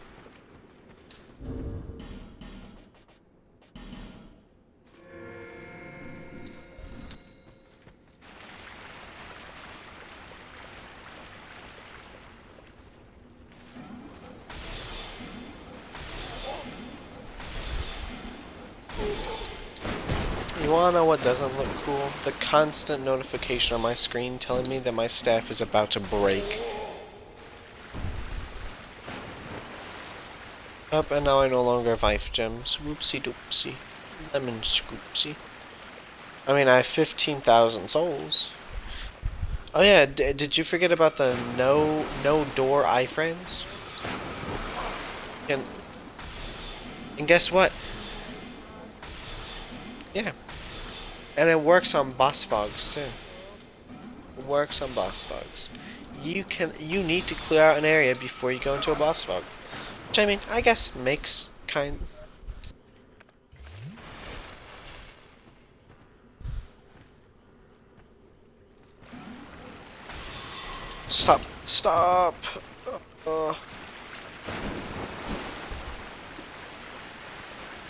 You wanna know what doesn't look cool? The constant notification on my screen telling me that my staff is about to break. Up, and now I no longer have life gems. Whoopsie doopsie. Lemon scoopsie. I mean, I have 15,000 souls. Oh yeah, did you forget about the no door iframes? And guess what? Yeah. And it works on boss fogs too. It works on boss fogs. You need to clear out an area before you go into a boss fog. Which I mean, I guess makes kind. Stop. Stop.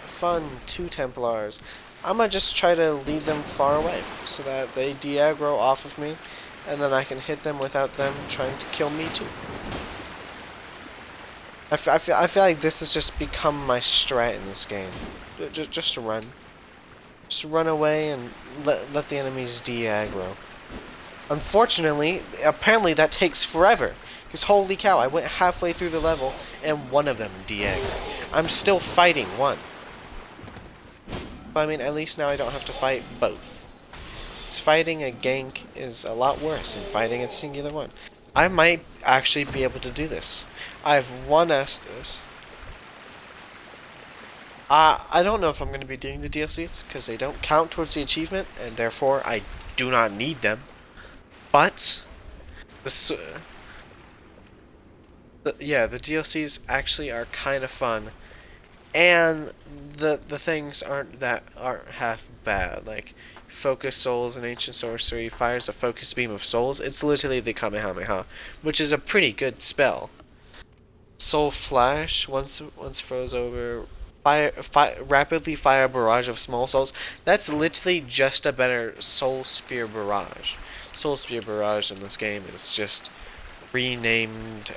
Fun, 2 Templars. I'ma just try to lead them far away so that they de-aggro off of me, and then I can hit them without them trying to kill me too. I feel like this has just become my strat in this game. Just run. Just run away and let the enemies de-aggro. Unfortunately, apparently that takes forever. Because holy cow, I went halfway through the level and one of them de-aggroed. I'm still fighting one. But I mean, at least now I don't have to fight both. Fighting a gank is a lot worse than fighting a singular one. I might actually be able to do this. I have 1 Estus. I don't know if I'm going to be doing the DLCs, because they don't count towards the achievement, and therefore I do not need them. But, yeah, the DLCs actually are kind of fun. And the things aren't half bad. Like Focus Souls and Ancient Sorcery fires a focus beam of souls. It's literally the Kamehameha, which is a pretty good spell. Soul Flash once froze over. Rapidly fire a barrage of small souls. That's literally just a better Soul Spear Barrage. Soul Spear Barrage in this game is just renamed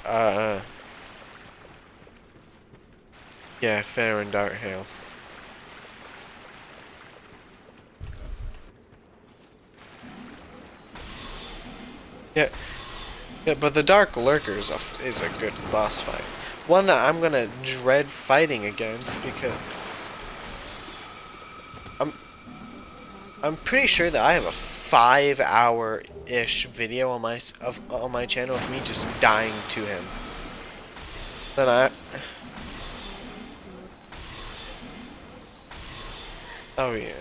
Yeah, fair and dart hail. Yeah, yeah, but the Dark Lurker is a good boss fight. One that I'm gonna dread fighting again because I'm pretty sure that I have a 5-hour-ish video on my channel of me just dying to him. Then oh yeah.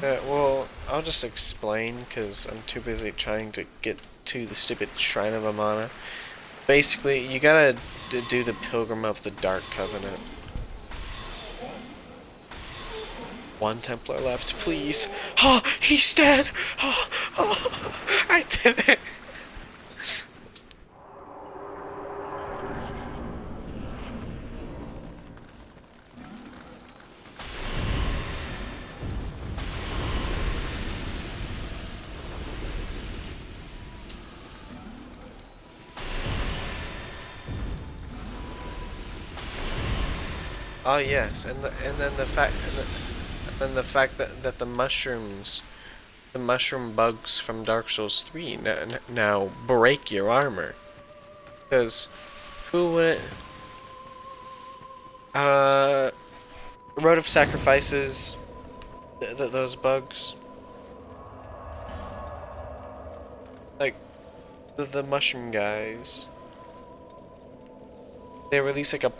Well, I'll just explain because I'm too busy trying to get to the stupid Shrine of Amana. Basically, you gotta do the Pilgrim of the Dark Covenant. One Templar left, please. Oh, he's dead! Oh, I did it! Oh yes, and then the fact that the mushrooms, the mushroom bugs from Dark Souls 3 now break your armor. Because who would Road of Sacrifices, those bugs, like the mushroom guys, they release like a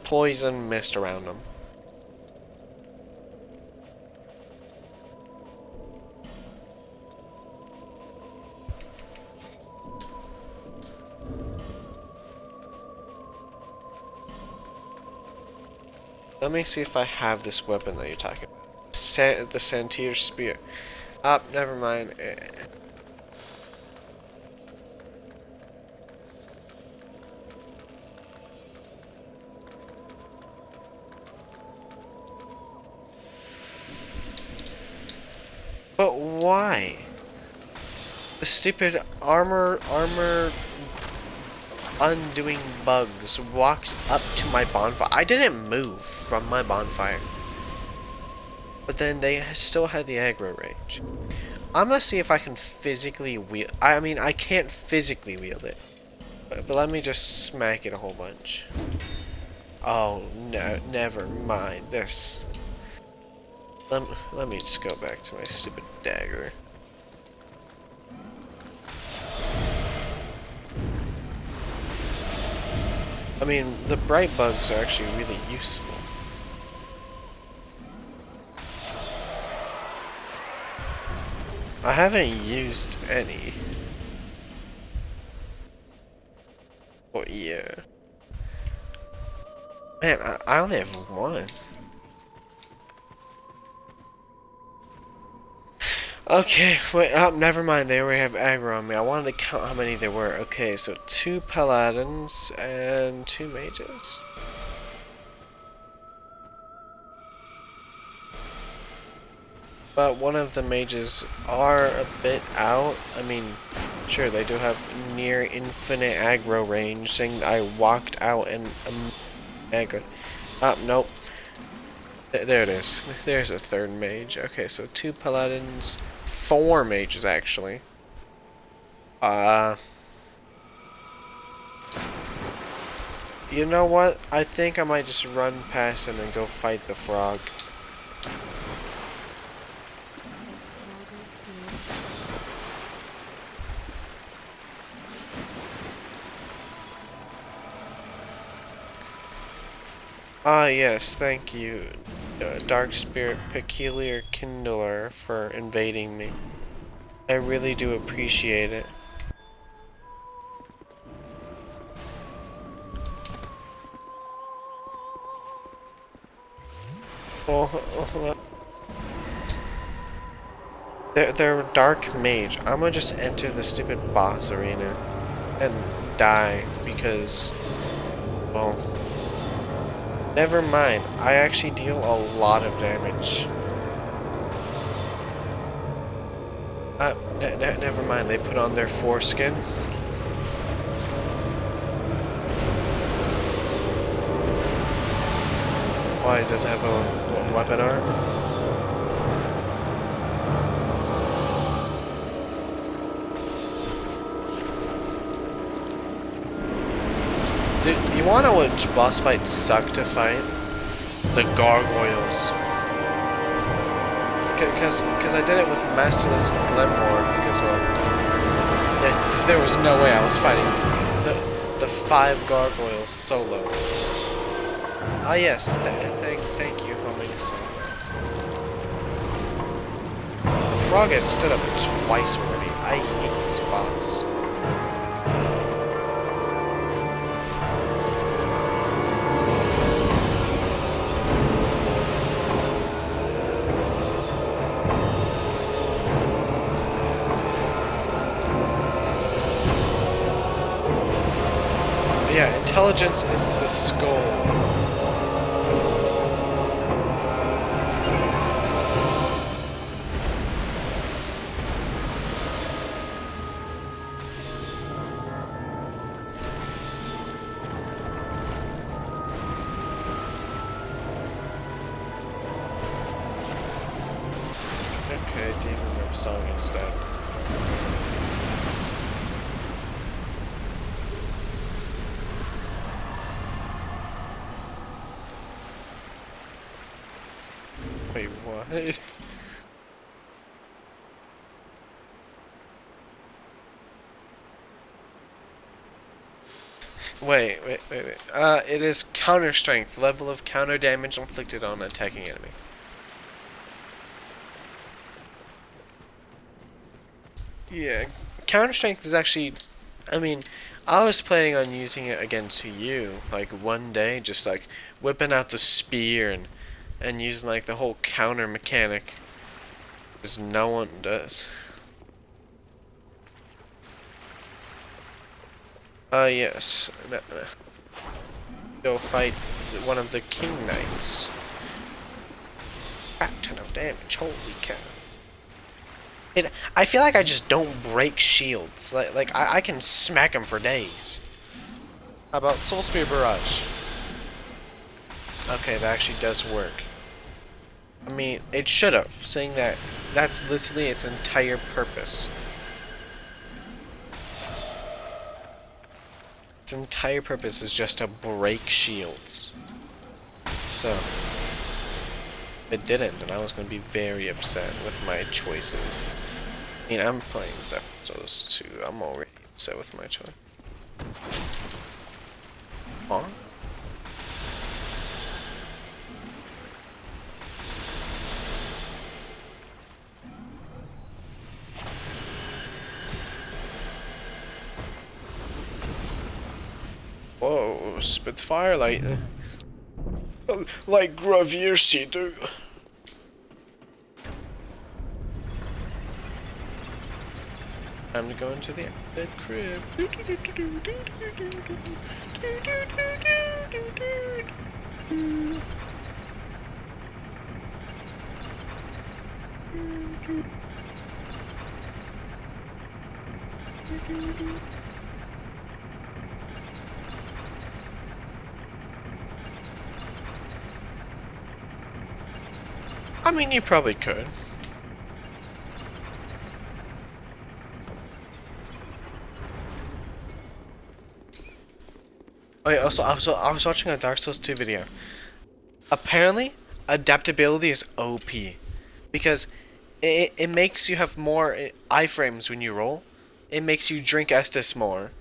poison mist around them. Let me see if I have this weapon that you're talking about. The Santir Spear. Never mind. But why? The stupid armor undoing bugs walked up to my bonfire. I didn't move from my bonfire. But then they still had the aggro range. I'm gonna see if I can physically wield. I mean, I can't physically wield it. But let me just smack it a whole bunch. Oh, no, never mind. This. Let me just go back to my stupid dagger. I mean, the bright bugs are actually really useful. I haven't used any. Oh yeah. Man, I only have one. Okay, wait, never mind, they already have aggro on me. I wanted to count how many there were. Okay, so 2 paladins and 2 mages. But one of the mages are a bit out. I mean, sure, they do have near infinite aggro range, saying I walked out and aggro. Nope. There it is. There's a third mage. Okay, so 2 paladins, 4 mages actually. You know what? I think I might just run past him and go fight the frog. Yes, thank you, Dark Spirit Peculiar Kindler, for invading me. I really do appreciate it. They're dark mage. I'm gonna just enter the stupid boss arena and die because, well, never mind. I actually deal a lot of damage. Never mind. They put on their foreskin. Why, does it have a weapon arm? Dude, you wanna know what boss fights suck to fight? The gargoyles. Because I did it with Masterless Glenmore, because, well, there was no way I was fighting the 5 gargoyles solo. Ah yes, thank you, humming songs. The frog has stood up twice already. I hate this boss. Yeah, intelligence is the skull. Okay, Demon of Song is dead. Wait, what? Wait. It is counter strength, level of counter damage inflicted on attacking enemy. Yeah, counter strength is actually, I mean, I was planning on using it against you, like one day, just like whipping out the spear and using like the whole counter mechanic, because no one does. Yes. Go fight one of the King Knights. Crap ton of damage, holy cow. I feel like I just don't break shields. Like I can smack them for days. How about Soul Spear Barrage? Okay, that actually does work. I mean, it should have, saying that that's literally its entire purpose. Its entire purpose is just to break shields. So, if it didn't, then I was going to be very upset with my choices. I mean, I'm playing Dark Souls 2. I'm already upset with my choice. Huh? Whoa, Spitfire like Gravier do. Time to go into the bed crib. I mean, you probably could. Oh yeah, also, I was watching a Dark Souls 2 video. Apparently, adaptability is OP. Because it makes you have more iframes when you roll. It makes you drink Estus more.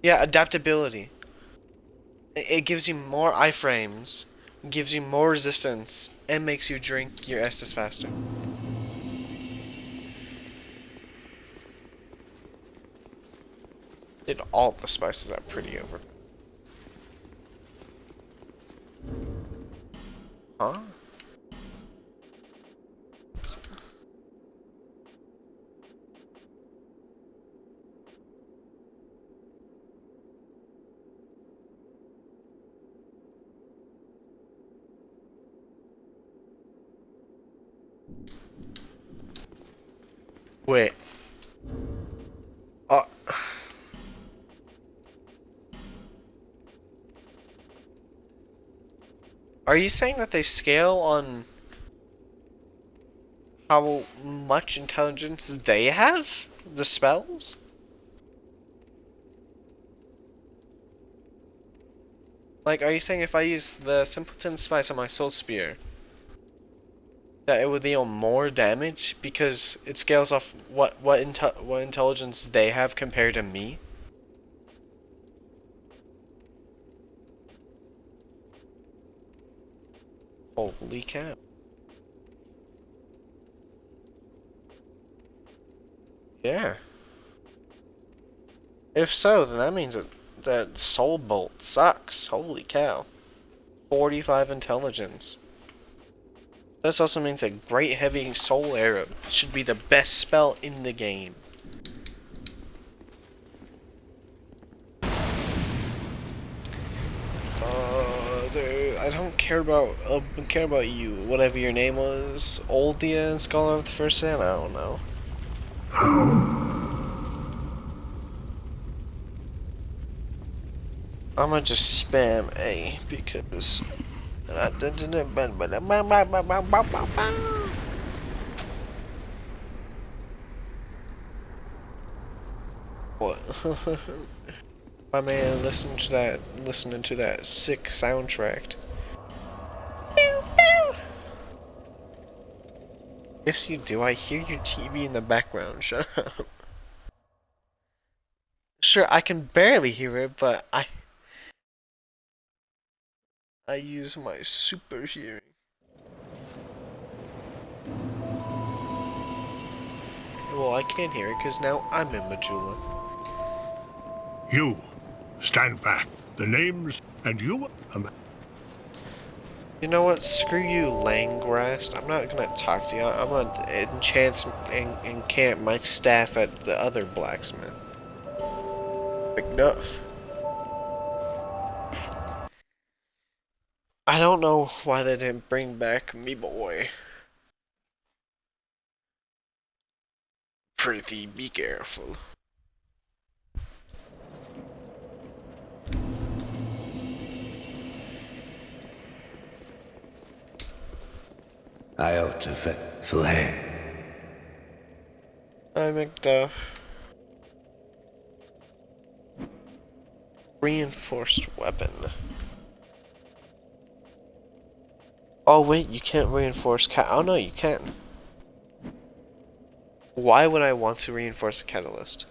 Yeah, adaptability. It gives you more iframes, gives you more resistance, and makes you drink your Estus faster. Did all the spices are pretty over. Huh? Wait. Are you saying that they scale on how much intelligence they have? The spells? Like, are you saying if I use the Simpleton Spice on my Soul Spear, that it would deal more damage because it scales off what intelligence they have compared to me? Holy cow. Yeah. If so, then that means that Soul Bolt sucks. Holy cow. 45 intelligence. This also means a Great Heavy Soul Arrow should be the best spell in the game. I don't care about you. Whatever your name was, Oldia, Scholar of the First Sin. I don't know. I'm gonna just spam A because. What? My man, listening to that sick soundtrack. Yes, you do. I hear your TV in the background. Shut up. Sure, I can barely hear it, but I use my super hearing. Well, I can't hear it because now I'm in Majula. You, stand back. The names and you. You know what? Screw you, Langrast. I'm not gonna talk to you. I'm gonna encamp my staff at the other blacksmith. Enough. I don't know why they didn't bring back me boy. Prithee, be careful. I ought to flay. Hi, Macduff. Reinforced weapon. Oh wait, you can't reinforce oh no, you can. Why would I want to reinforce a catalyst?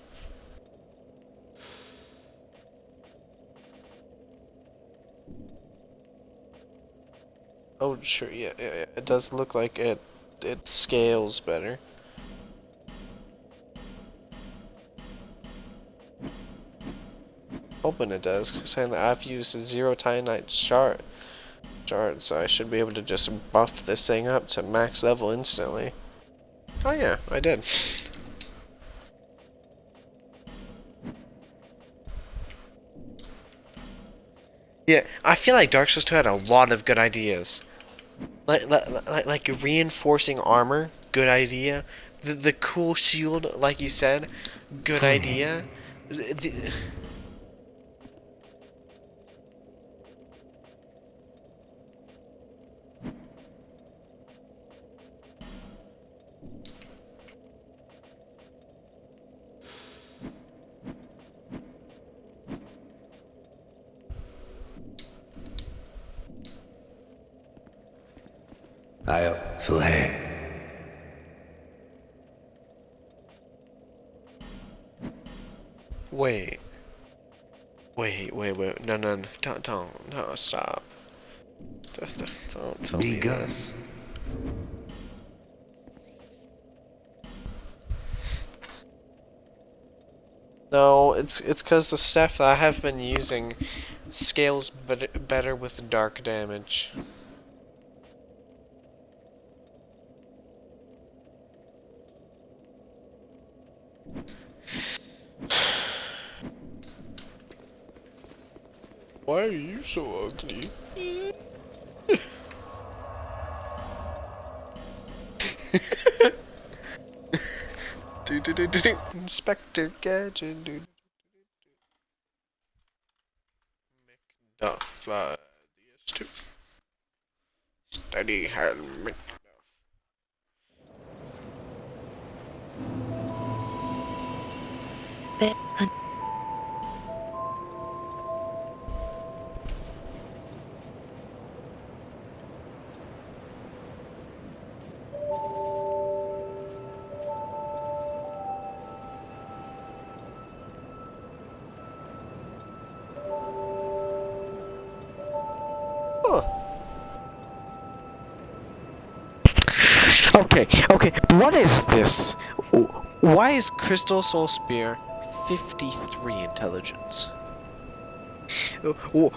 Oh sure, yeah, it does look like it scales better. Hoping it does, saying that I've used a 0 Titanite shard, so I should be able to just buff this thing up to max level instantly. Oh yeah, I did. Yeah, I feel like Dark Souls 2 had a lot of good ideas. Like reinforcing armor, good idea. The cool shield, like you said, good idea. I'll flay. Wait. No, don't, stop. Don't tell me this. No, it's because the stuff that I have been using scales better with dark damage. Why are you so ugly? Inspector Gadget, dude. Macduff, DS2. Steady helmet. Okay, what is this? Why is Crystal Soul Spear 53 intelligence?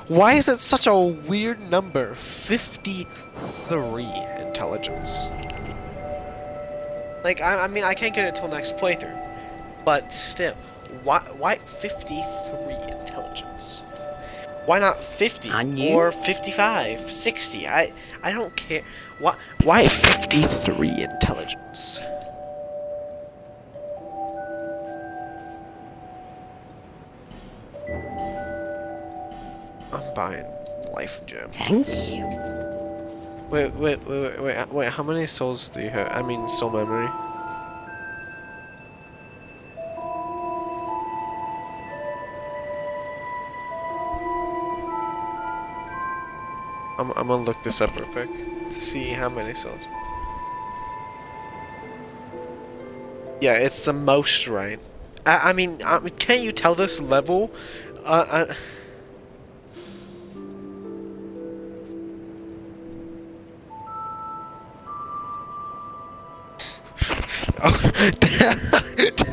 Why is it such a weird number? 53 intelligence. Like, I mean, I can't get it till next playthrough. But still, why 53 intelligence? Why not 50 or 55, 60? I don't care. Why 53 intelligence? I'm buying life gem. Thank you. Wait, how many souls do you have? I mean, soul memory. I'm gonna look this up real quick to see how many souls. Yeah, it's the most, right? I mean, can't you tell this level?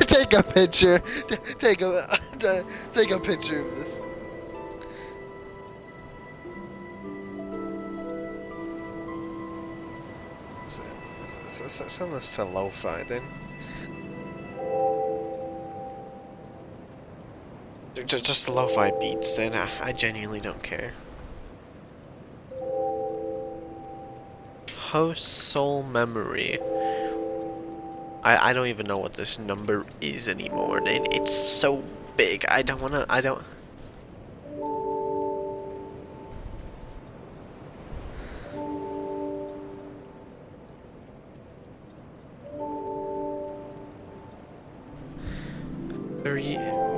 Take a picture. Take a picture of this. Send this to lo-fi then. Just lo-fi beats then. I genuinely don't care. Host soul memory. I don't even know what this number is anymore. It's so big. I don't.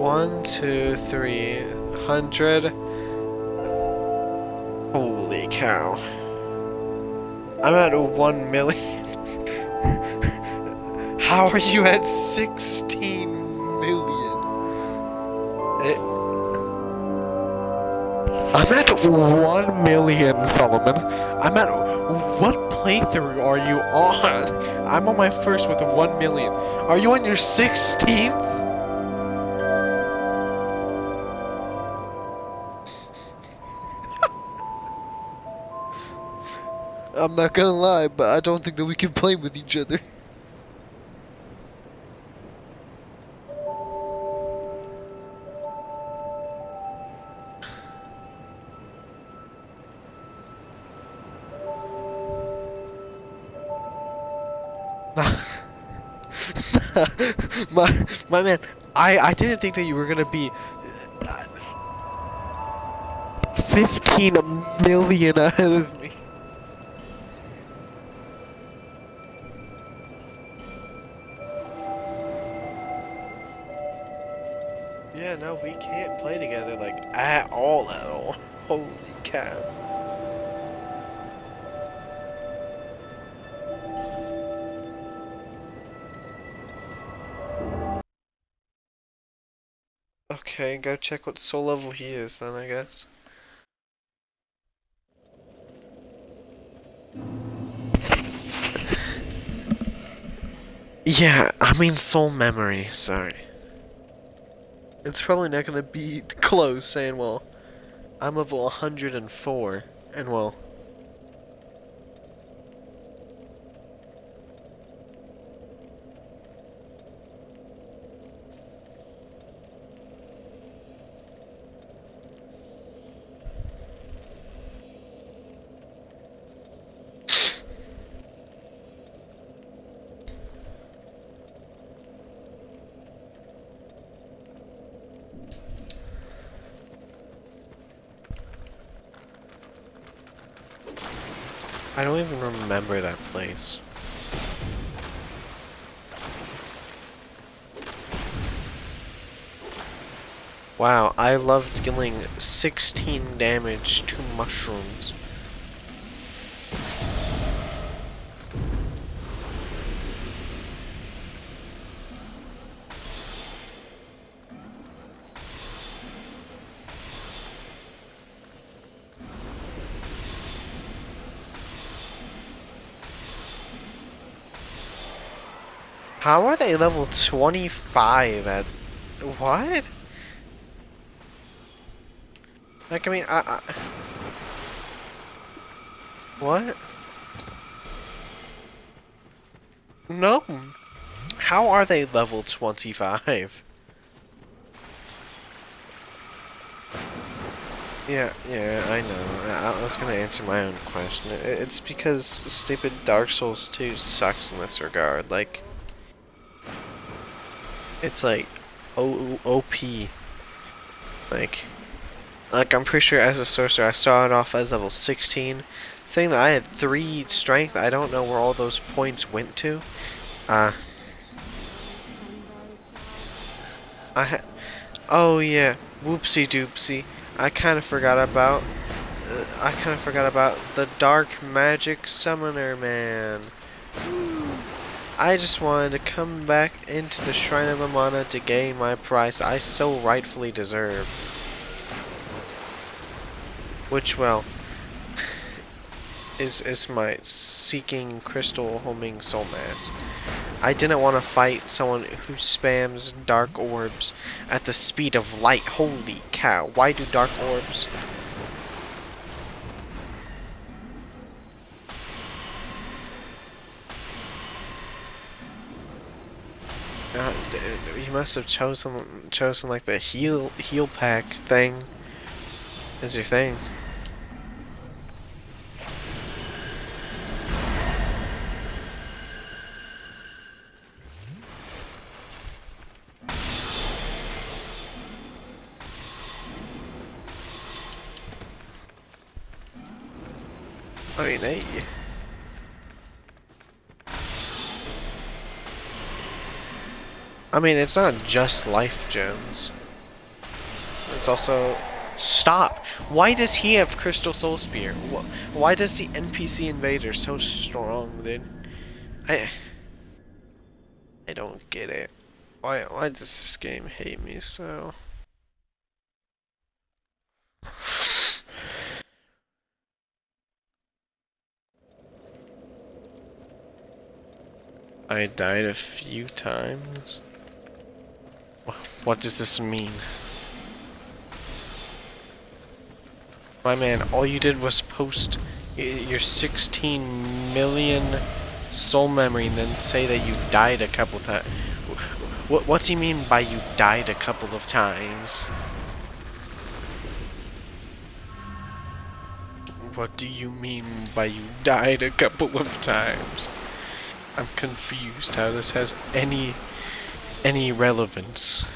1, 2, 300. Holy cow. I'm at 1 million. How are you at 16 million? I'm at 1 million, Solomon. I'm at... What playthrough are you on? I'm on my first with 1 million. Are you on your 16th? I'm not gonna lie, but I don't think that we can play with each other. my man, I didn't think that you were gonna be 15 million ahead of me. Yeah, no, we can't play together, like, at all. Holy cow. Okay, go check what soul level he is then, I guess. Yeah, I mean soul memory, sorry. It's probably not gonna be close saying, well, I'm level 104, and well... I don't even remember that place. Wow, I love dealing 16 damage to mushrooms. How are they level 25 at... What? Like, I mean, What? No. How are they level 25? Yeah, I know. I was gonna answer my own question. It's because stupid Dark Souls 2 sucks in this regard. Like, it's like OP. Like I'm pretty sure as a sorcerer I started off as level 16, saying that I had 3 strength. I don't know where all those points went to. Oh yeah, whoopsie doopsie. I kind of forgot about the dark magic summoner man. I just wanted to come back into the Shrine of Amana to gain my prize I so rightfully deserve. Which, well, is my seeking crystal homing soul mass. I didn't want to fight someone who spams dark orbs at the speed of light. Holy cow, why do dark orbs? You must have chosen like the heal pack thing as your thing. I mean, hey. I mean, it's not just life gems. It's also... Stop! Why does he have Crystal Soul Spear? Why does the NPC invader so strong, dude? I don't get it. Why does this game hate me so? I died a few times. What does this mean? My man, all you did was post your 16 million soul memory and then say that you died a couple times. What's he mean by you died a couple of times? What do you mean by you died a couple of times? I'm confused how this has any relevance.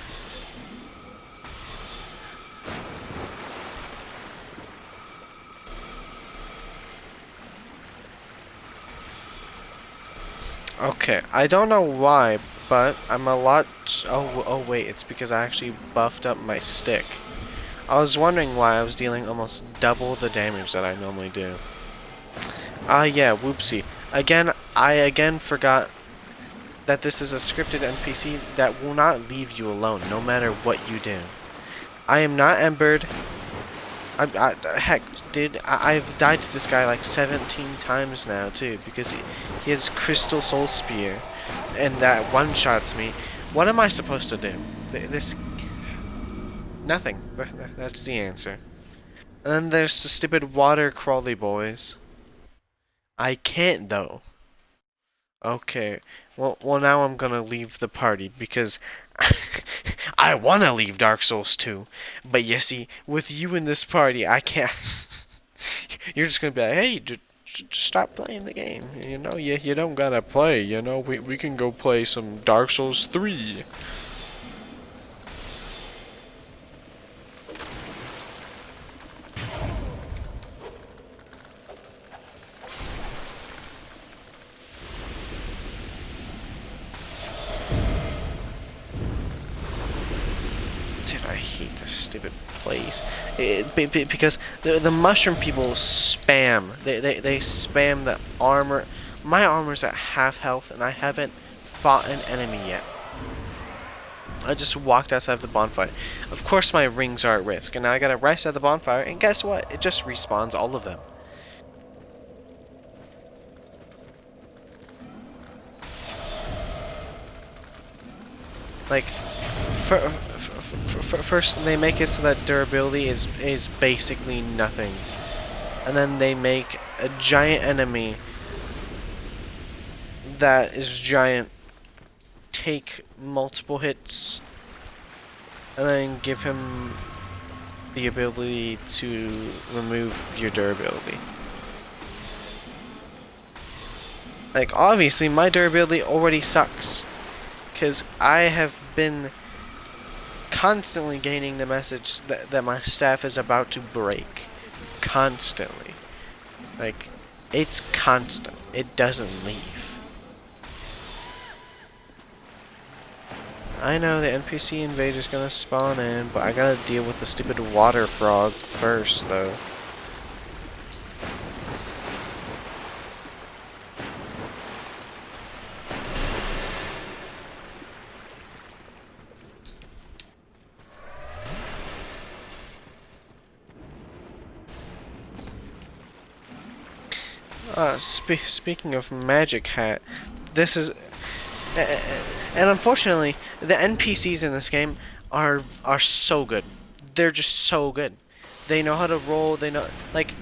Okay, I don't know why, but I'm a lot... Oh wait, it's because I actually buffed up my stick. I was wondering why I was dealing almost double the damage that I normally do. Yeah, whoopsie. I forgot that this is a scripted NPC that will not leave you alone, no matter what you do. I am not embered. Heck, dude, I've died to this guy like 17 times now, too, because he has Crystal Soul Spear, and that one-shots me. What am I supposed to do? Nothing. That's the answer. And then there's the stupid water crawly boys. I can't, though. Okay, well now I'm gonna leave the party, because I wanna leave Dark Souls 2, but you see, with you in this party, I can't. You're just gonna be like, hey, just stop playing the game, you know, you don't gotta play, you know, we can go play some Dark Souls 3. this stupid place. Because the mushroom people spam. They spam the armor. My armor's at half health, and I haven't fought an enemy yet. I just walked outside of the bonfire. Of course my rings are at risk, and now I gotta rest at the bonfire, and guess what? It just respawns all of them. Like, first they make it so that durability is basically nothing. And then they make a giant enemy that is giant take multiple hits and then give him the ability to remove your durability. Like, obviously my durability already sucks, because I have been constantly gaining the message that my staff is about to break. Constantly. Like, it's constant. It doesn't leave. I know the NPC invader's gonna spawn in, but I gotta deal with the stupid water frog first, though. Speaking of magic hat, this is... and unfortunately, the NPCs in this game are so good. They're just so good. They know how to roll, they know... Like,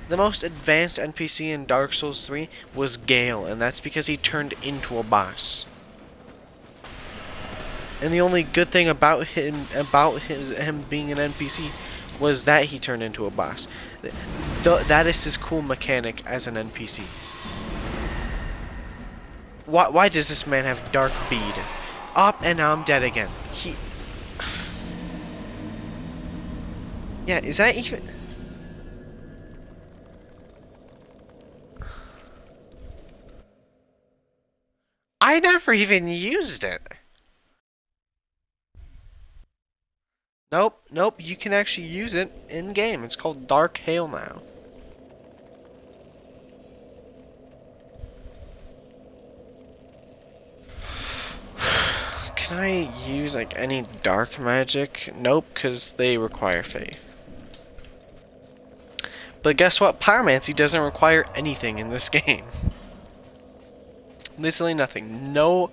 the most advanced NPC in Dark Souls 3 was Gale, and that's because he turned into a boss. And the only good thing about him being an NPC was that he turned into a boss. That is his cool mechanic as an NPC. Why does this man have dark bead? Up, and now I'm dead again. Yeah, is that even... I never even used it. Nope, you can actually use it in-game. It's called Dark Hail now. Can I use, like, any dark magic? Nope, because they require faith. But guess what? Pyromancy doesn't require anything in this game. Literally nothing. No...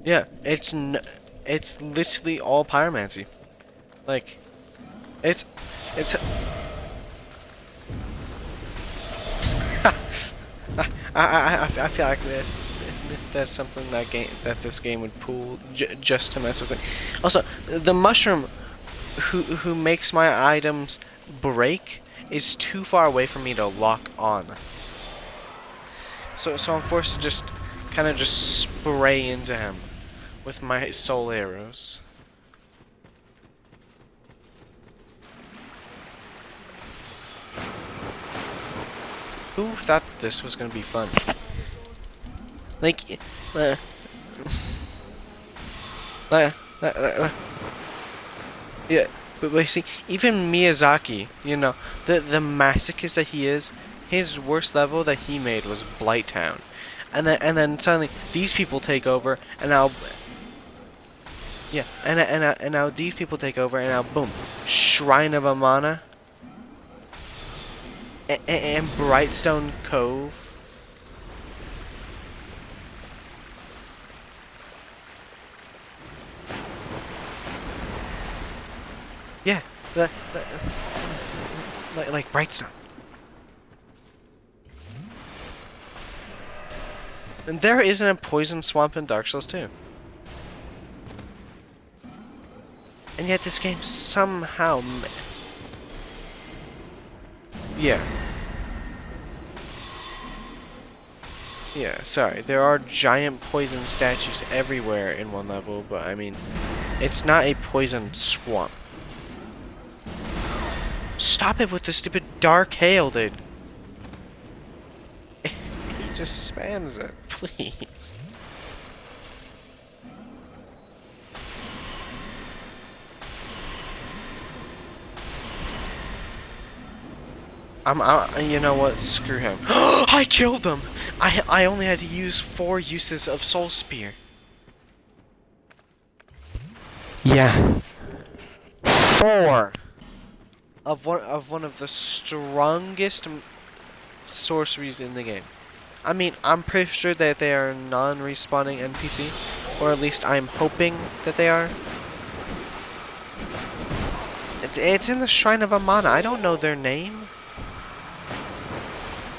Yeah, it's literally all pyromancy. Like, it's I feel like that's something that this game would pull just to mess with it. Also, the mushroom who makes my items break is too far away for me to lock on. So I'm forced to just kind of just spray into him with my soul arrows. Who thought this was gonna be fun? Like, yeah, but see, even Miyazaki, you know, the masochist that he is, his worst level that he made was Blight Town, and then suddenly these people take over, and now, yeah, and now these people take over, and now boom, Shrine of Amana. And Brightstone Cove. Yeah, like Brightstone. And there isn't a poison swamp in Dark Souls 2. And yet this game somehow... Yeah. Yeah, sorry. There are giant poison statues everywhere in one level, but I mean, it's not a poison swamp. Stop it with the stupid dark hail, dude. He just spams it, please. You know what? Screw him. I killed him. I only had to use 4 uses of Soul Spear. Yeah. 4 of one of the strongest sorceries in the game. I mean, I'm pretty sure that they are non-respawning NPC, or at least I'm hoping that they are. It's in the Shrine of Amana. I don't know their name.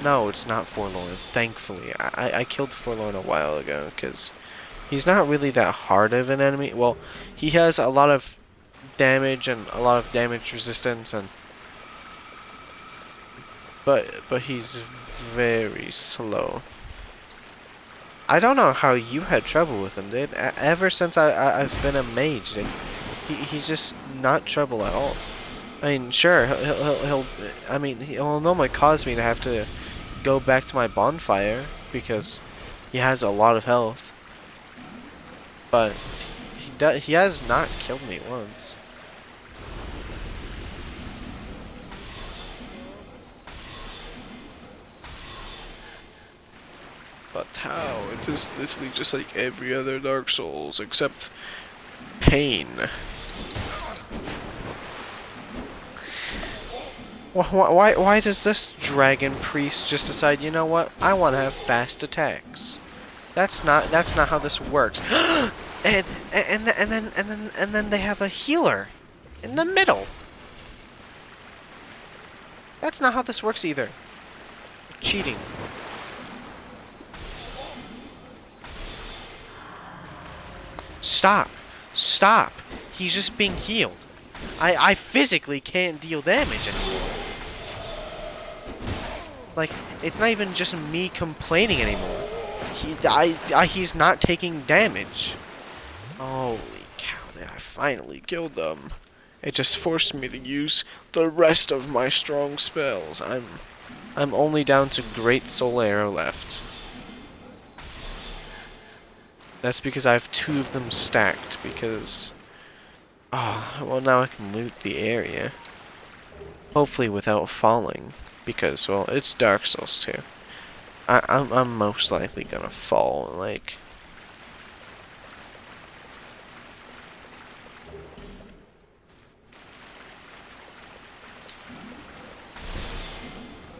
No, it's not Forlorn, thankfully. I killed Forlorn a while ago, because he's not really that hard of an enemy. Well, he has a lot of damage and a lot of damage resistance, and but he's very slow. I don't know how you had trouble with him, dude. Ever since I've been a mage, dude, he's just not trouble at all. I mean, sure, he'll normally cause me to have to go back to my bonfire because he has a lot of health. But he has not killed me once. But how? It is literally just like every other Dark Souls except pain. Why does this dragon priest just decide, you know what? I want to have fast attacks. That's not how this works. and then they have a healer in the middle. That's not how this works either. Cheating. Stop. Stop. He's just being healed. I physically can't deal damage anymore. Like, it's not even just me complaining anymore. He's not taking damage. Holy cow, I finally killed them. It just forced me to use the rest of my strong spells. I'm only down to Great Soul Arrow left. That's because I have 2 of them stacked, because... well, now I can loot the area. Hopefully without falling, because, well, it's Dark Souls 2. I'm most likely gonna fall, like...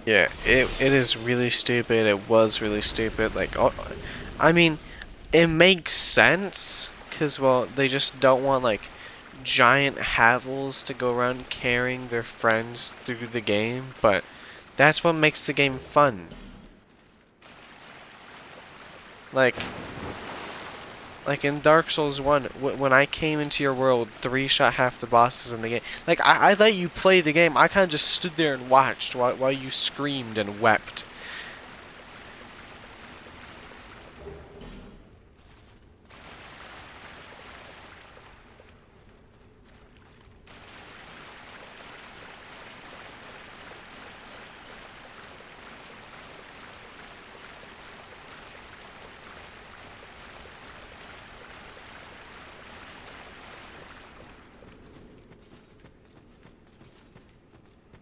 Yeah, it is really stupid. It was really stupid. Like, I mean, it makes sense, because, well, they just don't want, like, giant havels to go around carrying their friends through the game, but that's what makes the game fun. Like in Dark Souls 1, when I came into your world, 3-shot half the bosses in the game. Like, I let you play the game. I kind of just stood there and watched while you screamed and wept.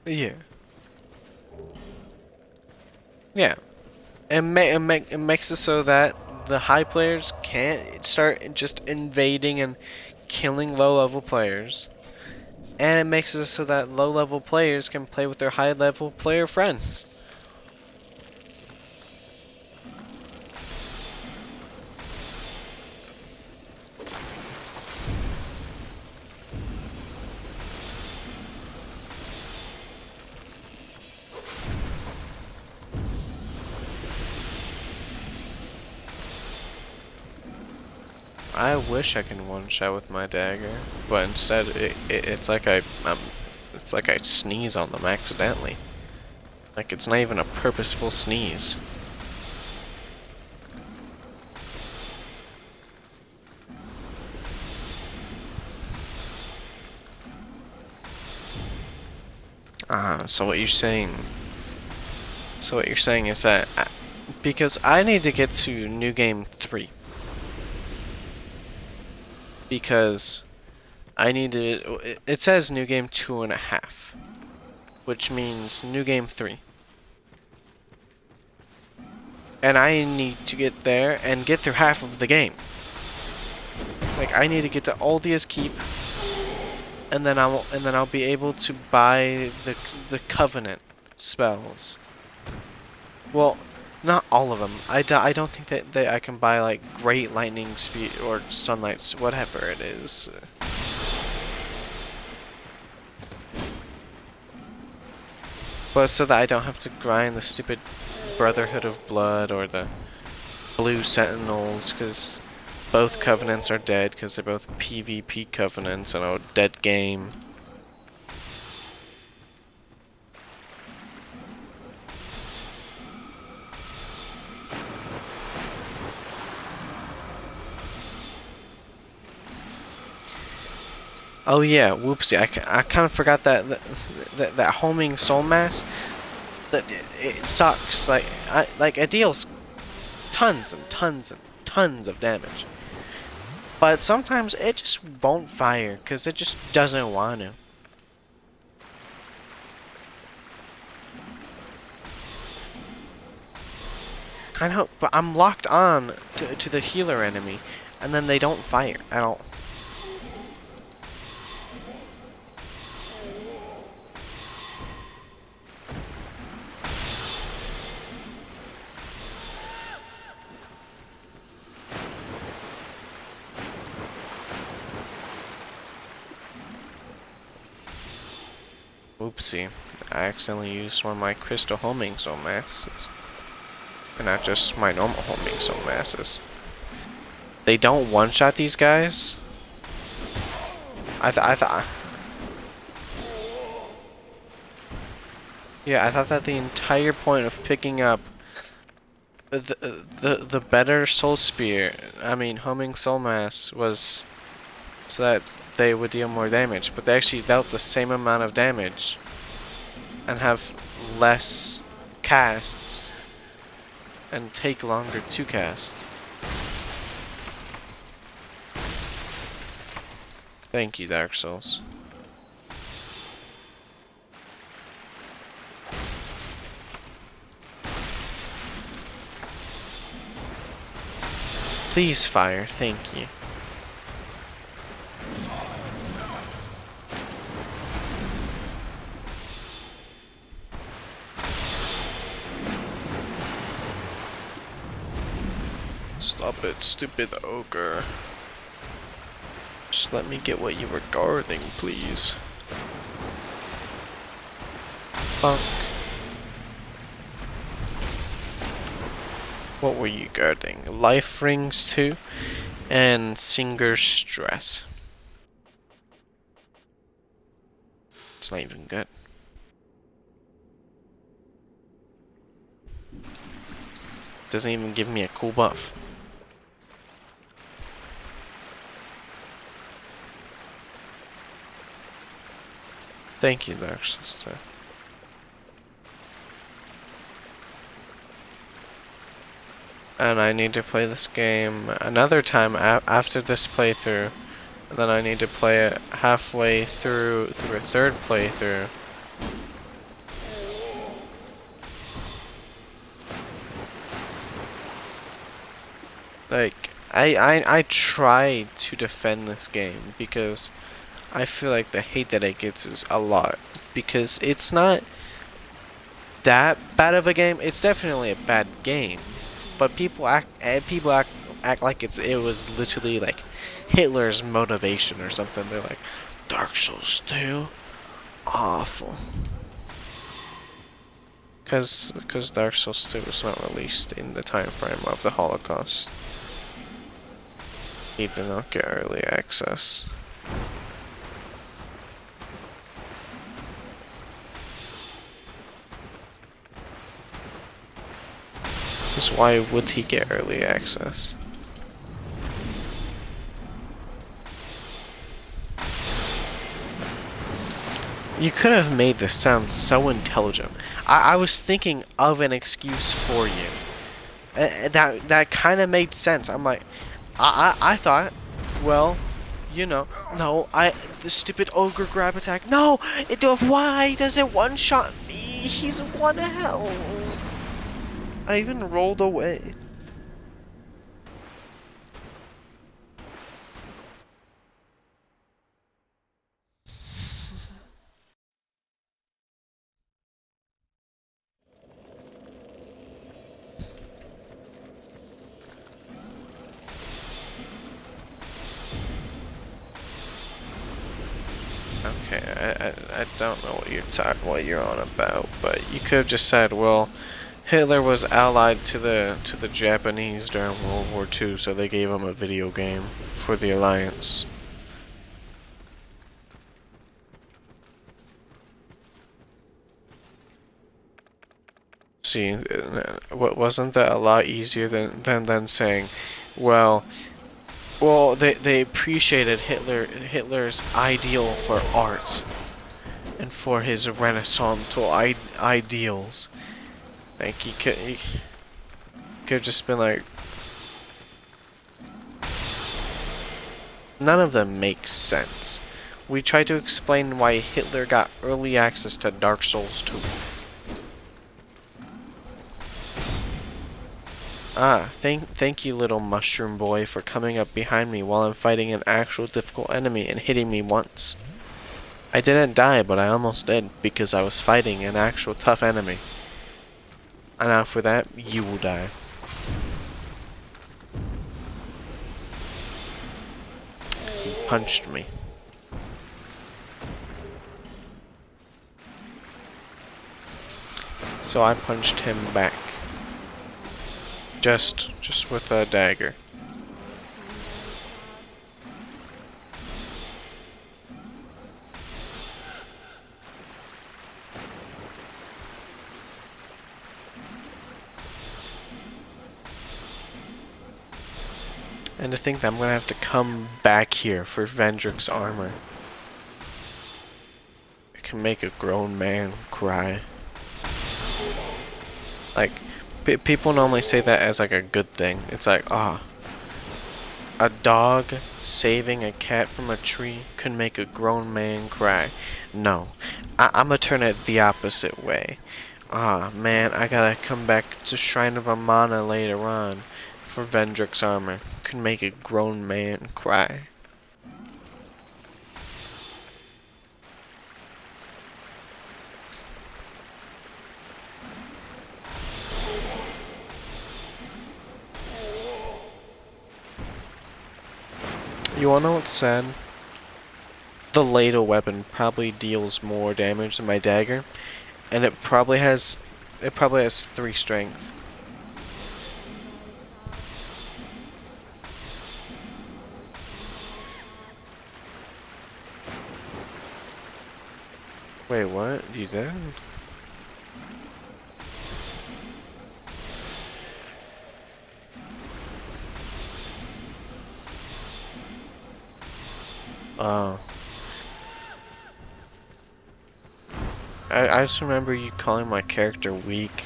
Yeah. Yeah. It makes it so that the high players can't start just invading and killing low-level players. And it makes it so that low-level players can play with their high-level player friends. I wish I can one-shot with my dagger, but instead it's like I sneeze on them accidentally. Like, it's not even a purposeful sneeze. So what you're saying is that because I need to get to New Game 3. Because I need to... It says New Game 2.5. which means New Game 3. And I need to get there and get through half of the game. Like, I need to get to Aldia's Keep, and then I'll be able to buy the Covenant spells. Well, not all of them. I don't think that I can buy like Great Lightning Speed or Sunlights, whatever it is. But so that I don't have to grind the stupid Brotherhood of Blood or the Blue Sentinels, because both Covenants are dead, because they're both PvP Covenants and a dead game. Oh yeah, whoopsie! I kind of forgot that homing soul mass. That it sucks. Like it deals tons and tons and tons of damage, but sometimes it just won't fire because it just doesn't want to. I know, but I'm locked on to the healer enemy, and then they don't fire at all. Oopsie, I accidentally used one of my crystal homing soul masses. And not just my normal homing soul masses. They don't one-shot these guys? I thought... Yeah, I thought that the entire point of picking up the better soul spear, homing soul mass, was so that they would deal more damage, but they actually dealt the same amount of damage and have less casts and take longer to cast. Thank you, Dark Souls. Please fire, thank you. Stop it, stupid ogre. Just let me get what you were guarding, please. Fuck. What were you guarding? Life Rings 2 and Singer's Stress. It's not even good. Doesn't even give me a cool buff. Thank you, Dark Sister. And I need to play this game another time after this playthrough. And then I need to play it halfway through a third playthrough. Like, I try to defend this game because I feel like the hate that it gets is a lot. Because it's not that bad of a game. It's definitely a bad game. But people act like it was literally like Hitler's motivation or something. They're like, Dark Souls 2? Awful. Because Dark Souls 2 was not released in the time frame of the Holocaust. He did not get early access. Because why would he get early access? You could have made this sound so intelligent. I was thinking of an excuse for you. That kind of made sense. I'm like, I thought, well, You know, no, the stupid ogre grab attack. No, why does it one-shot me? He's 1 health. I even rolled away. Okay, I don't know what you're on about, but you could have just said, well, Hitler was allied to the Japanese during World War II, so they gave him a video game for the Alliance. See, wasn't that a lot easier than saying, well, they appreciated Hitler's ideal for art and for his Renaissance ideals. Like he could have just been like, none of them make sense. We tried to explain why Hitler got early access to Dark Souls 2. Ah, thank you, little mushroom boy, for coming up behind me while I'm fighting an actual difficult enemy and hitting me once. I didn't die, but I almost did, because I was fighting an actual tough enemy. And now for that, you will die. He punched me. So I punched him back. Just with a dagger. And to think that I'm gonna have to come back here for Vendrick's armor. It can make a grown man cry. Like, people normally say that as like a good thing. It's like, a dog saving a cat from a tree could make a grown man cry. No, I'm gonna turn it the opposite way. Man, I gotta come back to Shrine of Amana later on for Vendrick's armor. Could make a grown man cry. You wanna know what's sad? The ladle weapon probably deals more damage than my dagger, and it probably has 3 strength. Wait, what? You did? Oh. I just remember you calling my character weak.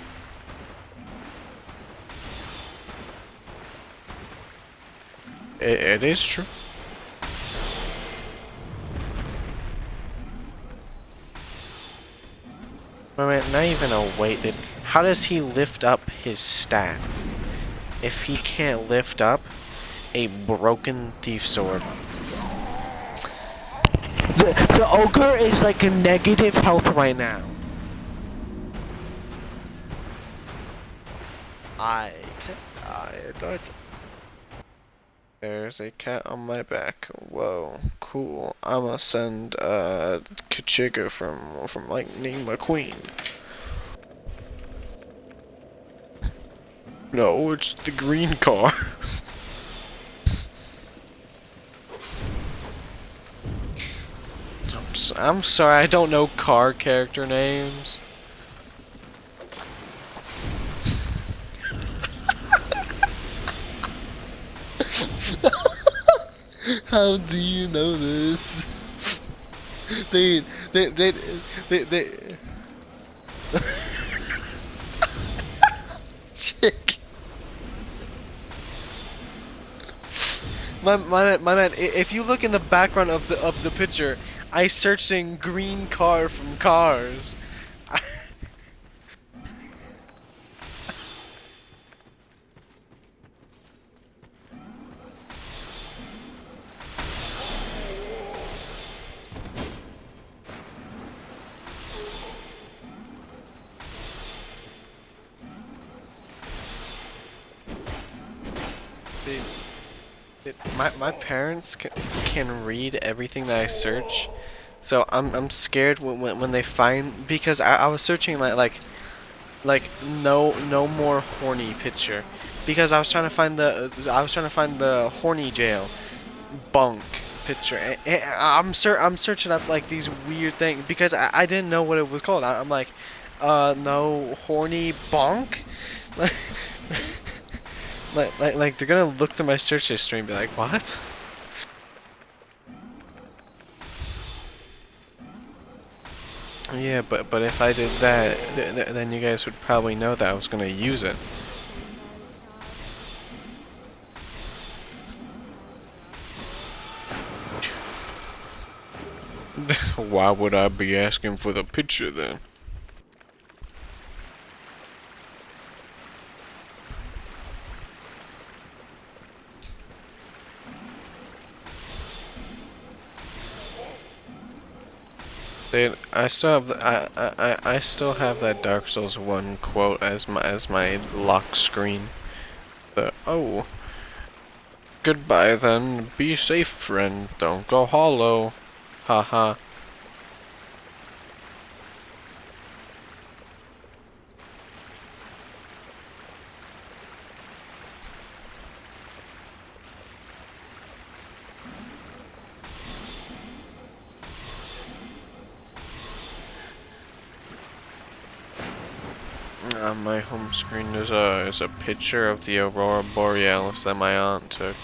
It is true. Wait, not even a weight. How does he lift up his staff if he can't lift up a broken thief sword? The ogre is like a negative health right now. There's a cat on my back. Whoa, cool. I'ma send Kachiga from Lightning McQueen. No, it's the green car. I'm sorry, I don't know car character names. How do you know this? They Chick. My man, if you look in the background of the picture, I searching green car from Cars. My parents can read everything that I search, so I'm scared when they find, because I was searching like no more horny picture, because I was trying to find the horny jail bunk picture. And I'm searching up like these weird things because I didn't know what it was called. I'm like, no horny bonk. Like they're gonna look through my search history and be like, what? Yeah, but if I did that, then you guys would probably know that I was gonna use it. Why would I be asking for the picture then? Dude, I still have I still have that Dark Souls 1 quote as my lock screen. Oh, goodbye then. Be safe, friend. Don't go hollow. Haha. On my home screen is a picture of the Aurora Borealis that my aunt took.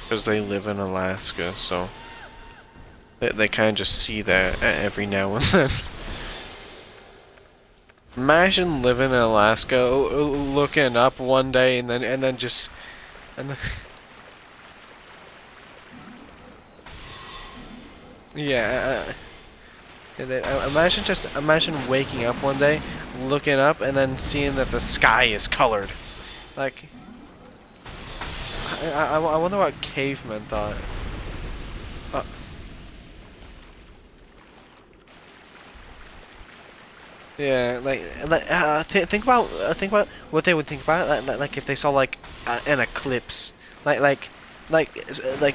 Because they live in Alaska, so they kind of just see that every now and then. Imagine living in Alaska, looking up one day and then just yeah. Imagine waking up one day, looking up, and then seeing that the sky is colored. Like, I wonder what cavemen thought. Yeah, think about what they would think about, like if they saw like an eclipse, like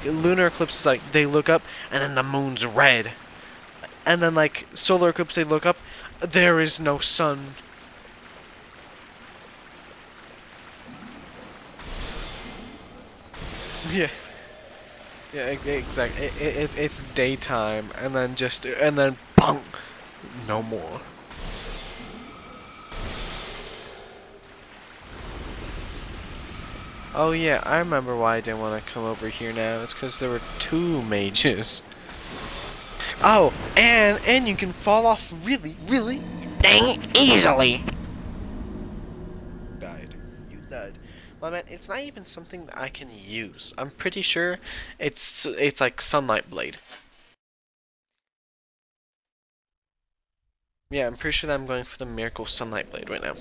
lunar eclipses, like they look up and then the moon's red. And then, like, solar eclipse, they look up, there is no sun. Yeah. Yeah, exactly. It's daytime, and then bang, no more. Oh yeah, I remember why I didn't want to come over here now. It's because there were 2 mages. Oh, and you can fall off really Dang easily. You died. Well, man, it's not even something that I can use. I'm pretty sure it's like Sunlight Blade. Yeah, I'm pretty sure that I'm going for the Miracle Sunlight Blade right now.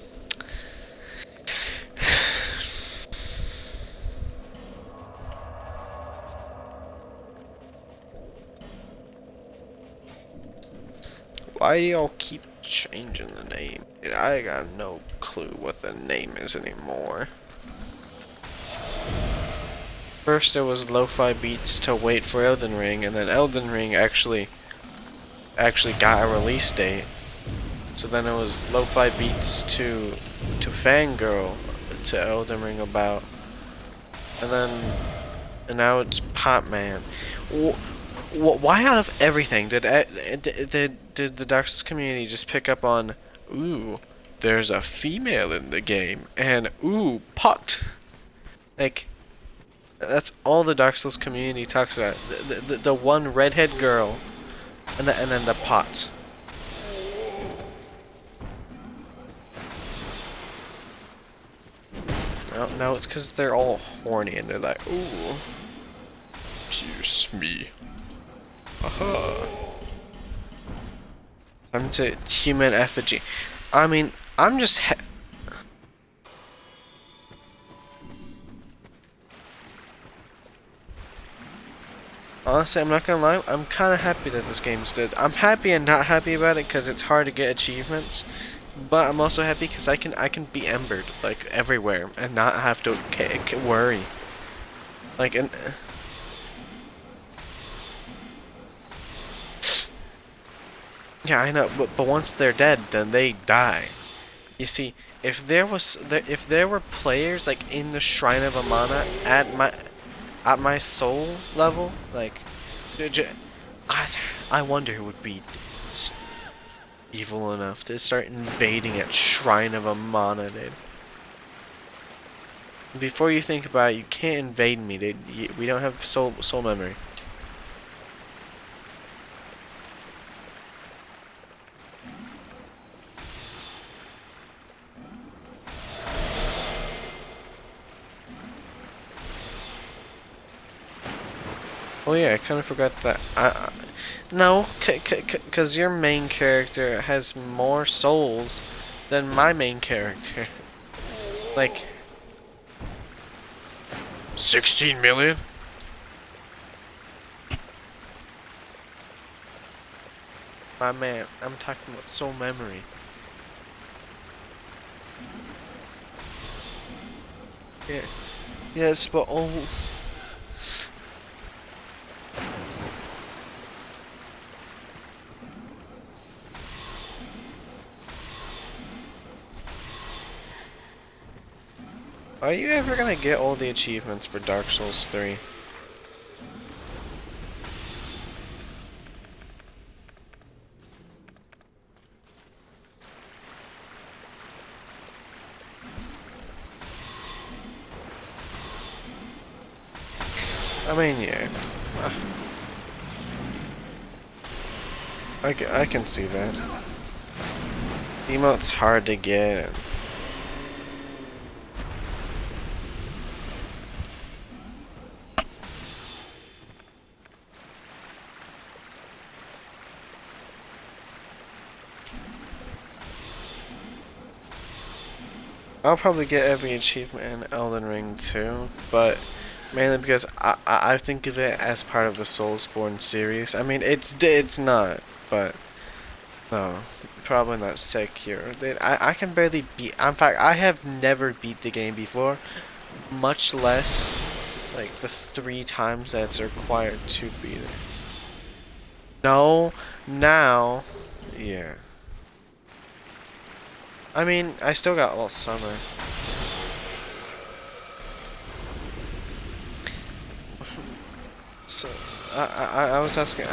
Why do y'all keep changing the name? I got no clue what the name is anymore. First it was Lo-Fi Beats to wait for Elden Ring, and then Elden Ring actually got a release date. So then it was Lo-Fi Beats to fangirl to Elden Ring about. And now it's Pop Man. Why out of everything did the Dark Souls community just pick up on, ooh, there's a female in the game, and ooh, pot? Like, that's all the Dark Souls community talks about. The one redhead girl, and then the pot. Well, no, it's because they're all horny and they're like, ooh, pierce me. Aha. I'm to human effigy. I mean, I'm just. Honestly, I'm not gonna lie, I'm kind of happy that this game's dead. I'm happy and not happy about it because it's hard to get achievements, but I'm also happy because I can be embered like everywhere and not have to worry. Like yeah, I know, but once they're dead, then they die. You see, if there were players like in the Shrine of Amana at my soul level, like, I wonder who would be evil enough to start invading at Shrine of Amana, dude. Before you think about it, you can't invade me, dude. We don't have soul memory. Oh yeah, I kind of forgot that. No, because your main character has more souls than my main character. Like 16 million? My man, I'm talking about soul memory. Yeah. Yes, but oh. Are you ever gonna get all the achievements for Dark Souls 3? I mean, yeah. I can see that. Emote's hard to get. I'll probably get every achievement in Elden Ring too, but mainly because I think of it as part of the Soulsborne series. I mean, it's not, but no, probably not Sekiro. I can barely beat. In fact, I have never beat the game before, much less like the 3 times that it's required to beat it. No, now, yeah. I mean, I still got all summer. So, I was asking,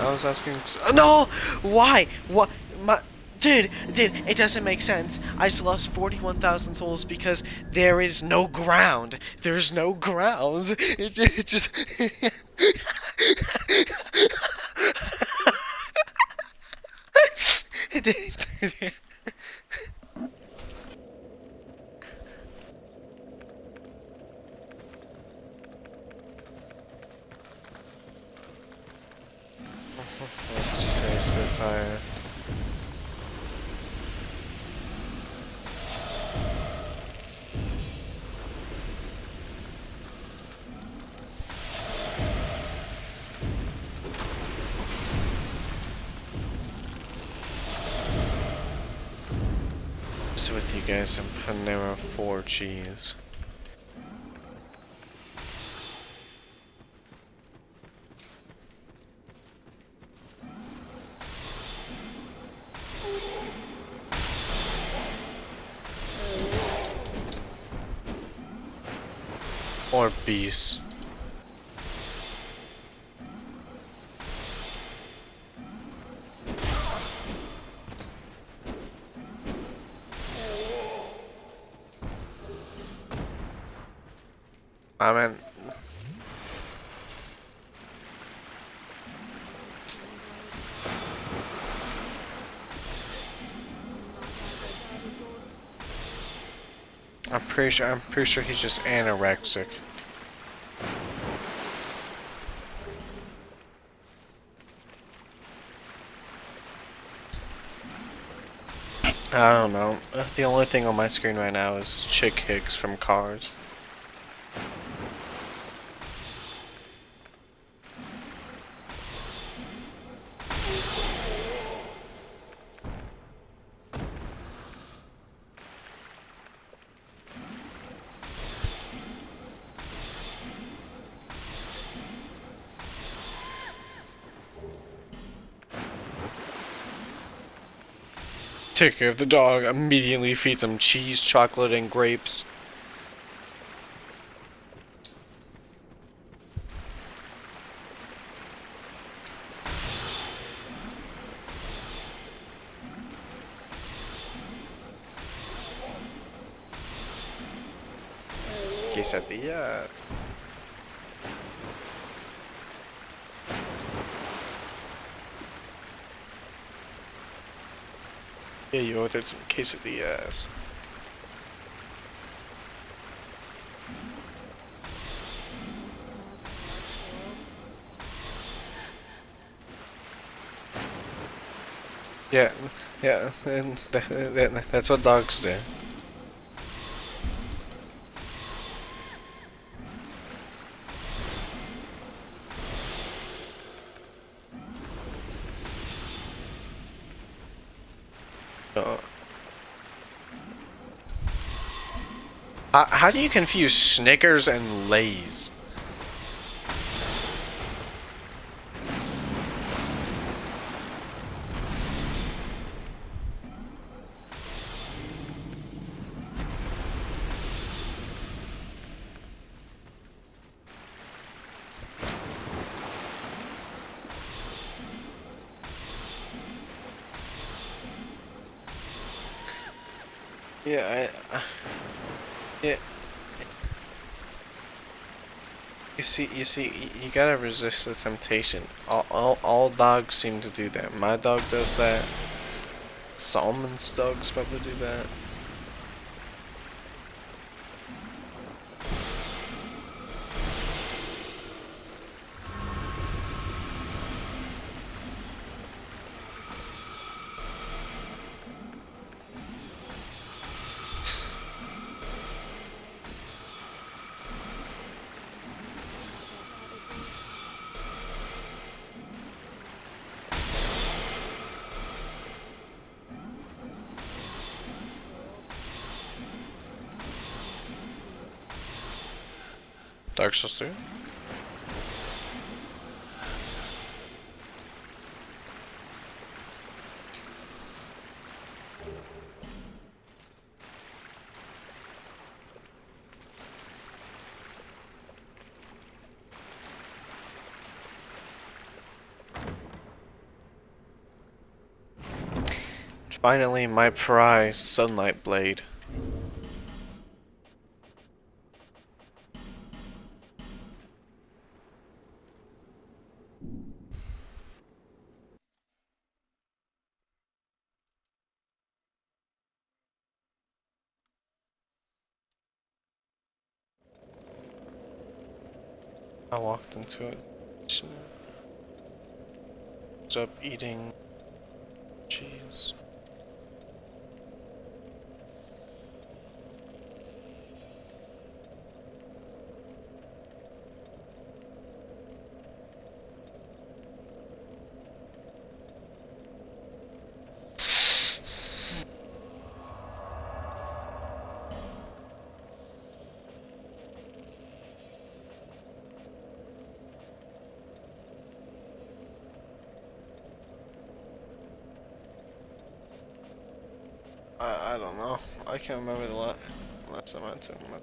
no! Why? What? Dude, it doesn't make sense. I just lost 41,000 souls because there is no ground. There's no ground. It just... What did you say, Spitfire? So with you guys, I'm Panera 4 cheese. Or beast. I mean, I'm pretty sure he's just anorexic. I don't know. The only thing on my screen right now is Chick Hicks from Cars. Take care of the dog. Immediately feeds him cheese, chocolate, and grapes. Quesadilla. Yeah, you ordered some quesadillas. Yeah, yeah, and that's what dogs do. Uh, how do you confuse Snickers and Lay's? Yeah, yeah. You gotta resist the temptation. All dogs seem to do that. My dog does that. Salmon's dogs probably do that. Dark Souls 3? Finally, my prize, Sunlight Blade. I walked into it. Up eating cheese. I don't know. I can't remember the last time I took my.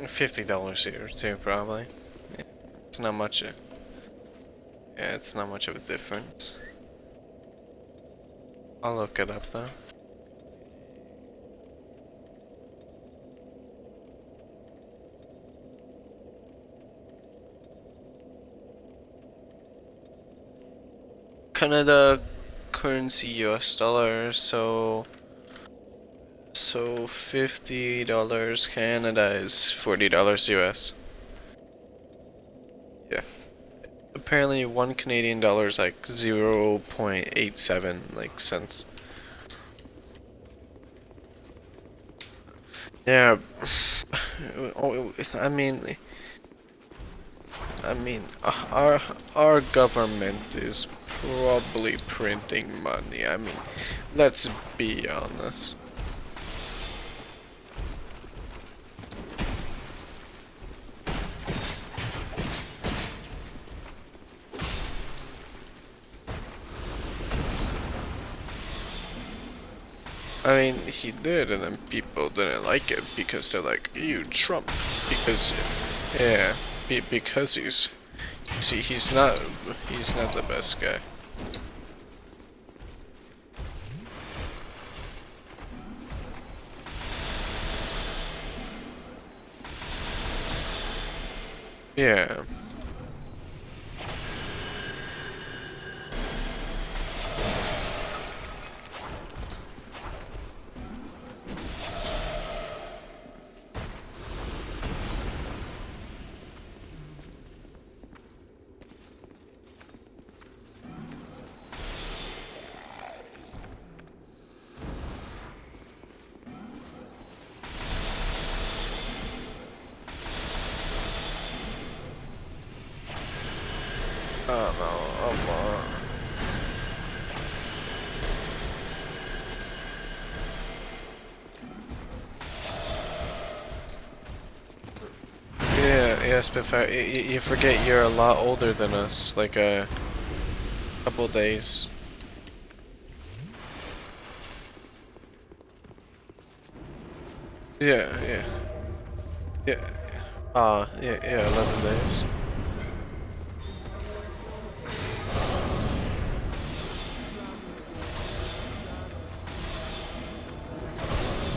$50 here too, probably. Yeah, it's not much. Yeah, it's not much of a difference. I'll look it up though. Canada currency US dollar, so $50 Canada is $40 US. Yeah. Apparently one Canadian dollar is like 0.87 like cents. Yeah. I mean, our government is probably printing money. I mean, let's be honest. I mean, he did, and then people didn't like it because they're like, "You Trump," because, yeah, because he's, you see, he's not the best guy. Yeah. Oh no, Allah. Yeah, yes, but you forget you're a lot older than us, like a couple days. Yeah, yeah. Yeah. Yeah, 11 days.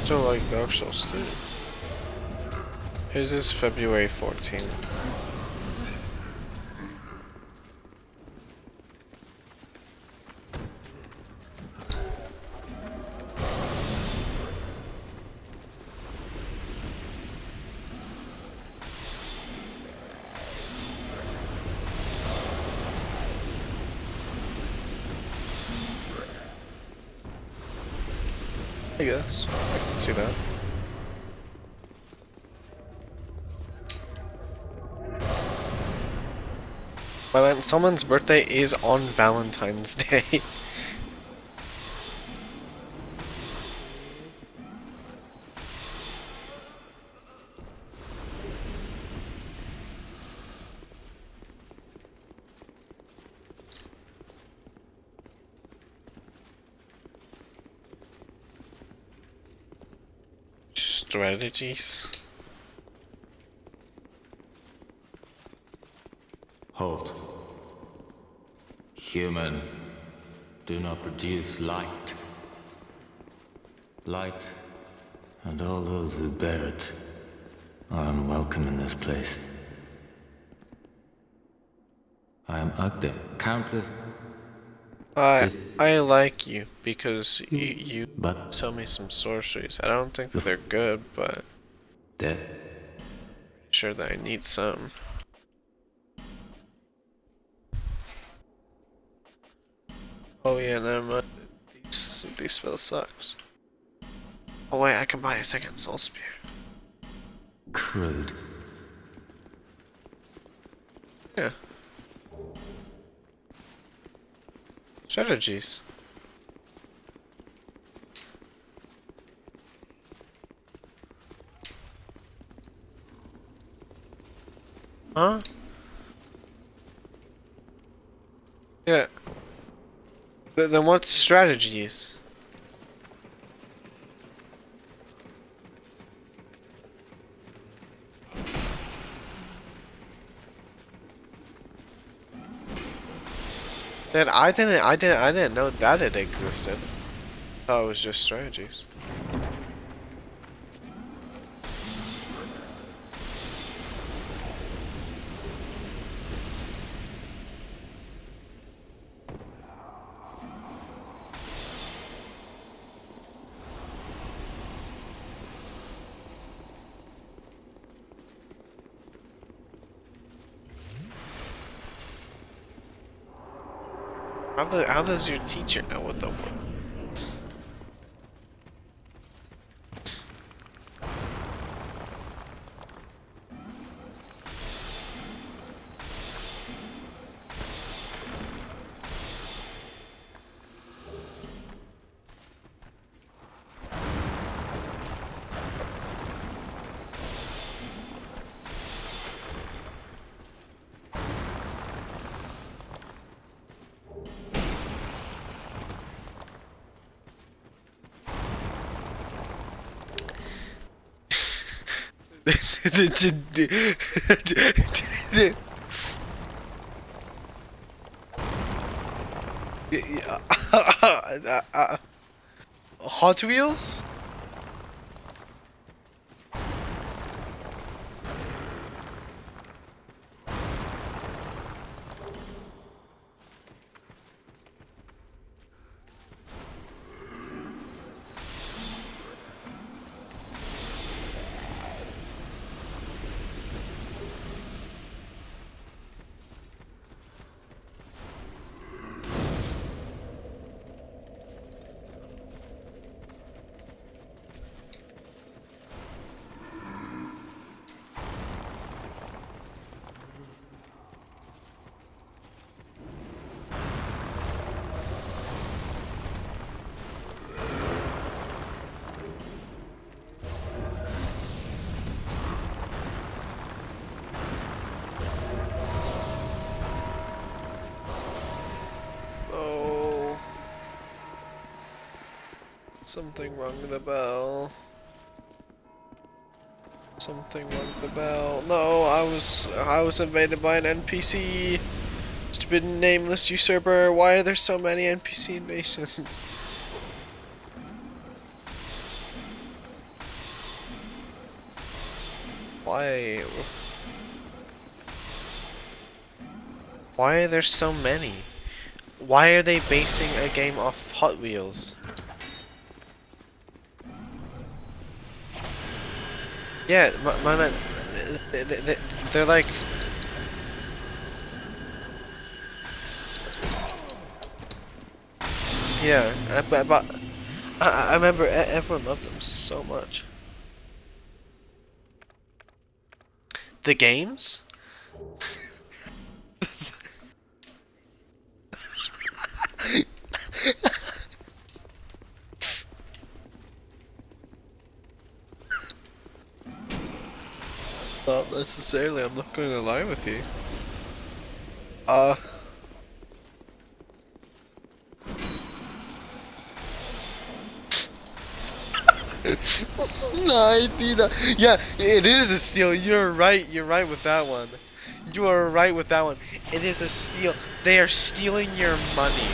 Still like Dark Souls 2. Here's this February 14th. I guess. I can see that. My man, someone's birthday is on Valentine's Day. Strategies. Halt. Human, do not produce light. Light, and all those who bear it, are unwelcome in this place. I am Agde. Countless... I like you because you But... tell me some sorceries. I don't think that they're good, but Death. sure that I need some. Oh yeah, never mind. These spell sucks. Oh wait, I can buy a second soul spear. Crude. Yeah. Strategies. Huh? Yeah. Then what's strategies? Then I didn't know that it existed. Oh, it was just strategies. How does your teacher know what the word is? Hot Wheels? Something wrong with the bell. Something wrong with the bell. No, I was invaded by an NPC. Stupid nameless usurper. Why are there so many NPC invasions? Why? Why are there so many? Why are they basing a game off Hot Wheels? Yeah, my man, they're like... Yeah, but I remember everyone loved them so much. The games? Not necessarily, I'm not going to lie with you. No, I did that. Yeah, it is a steal. You're right with that one. You are right with that one. It is a steal. They are stealing your money.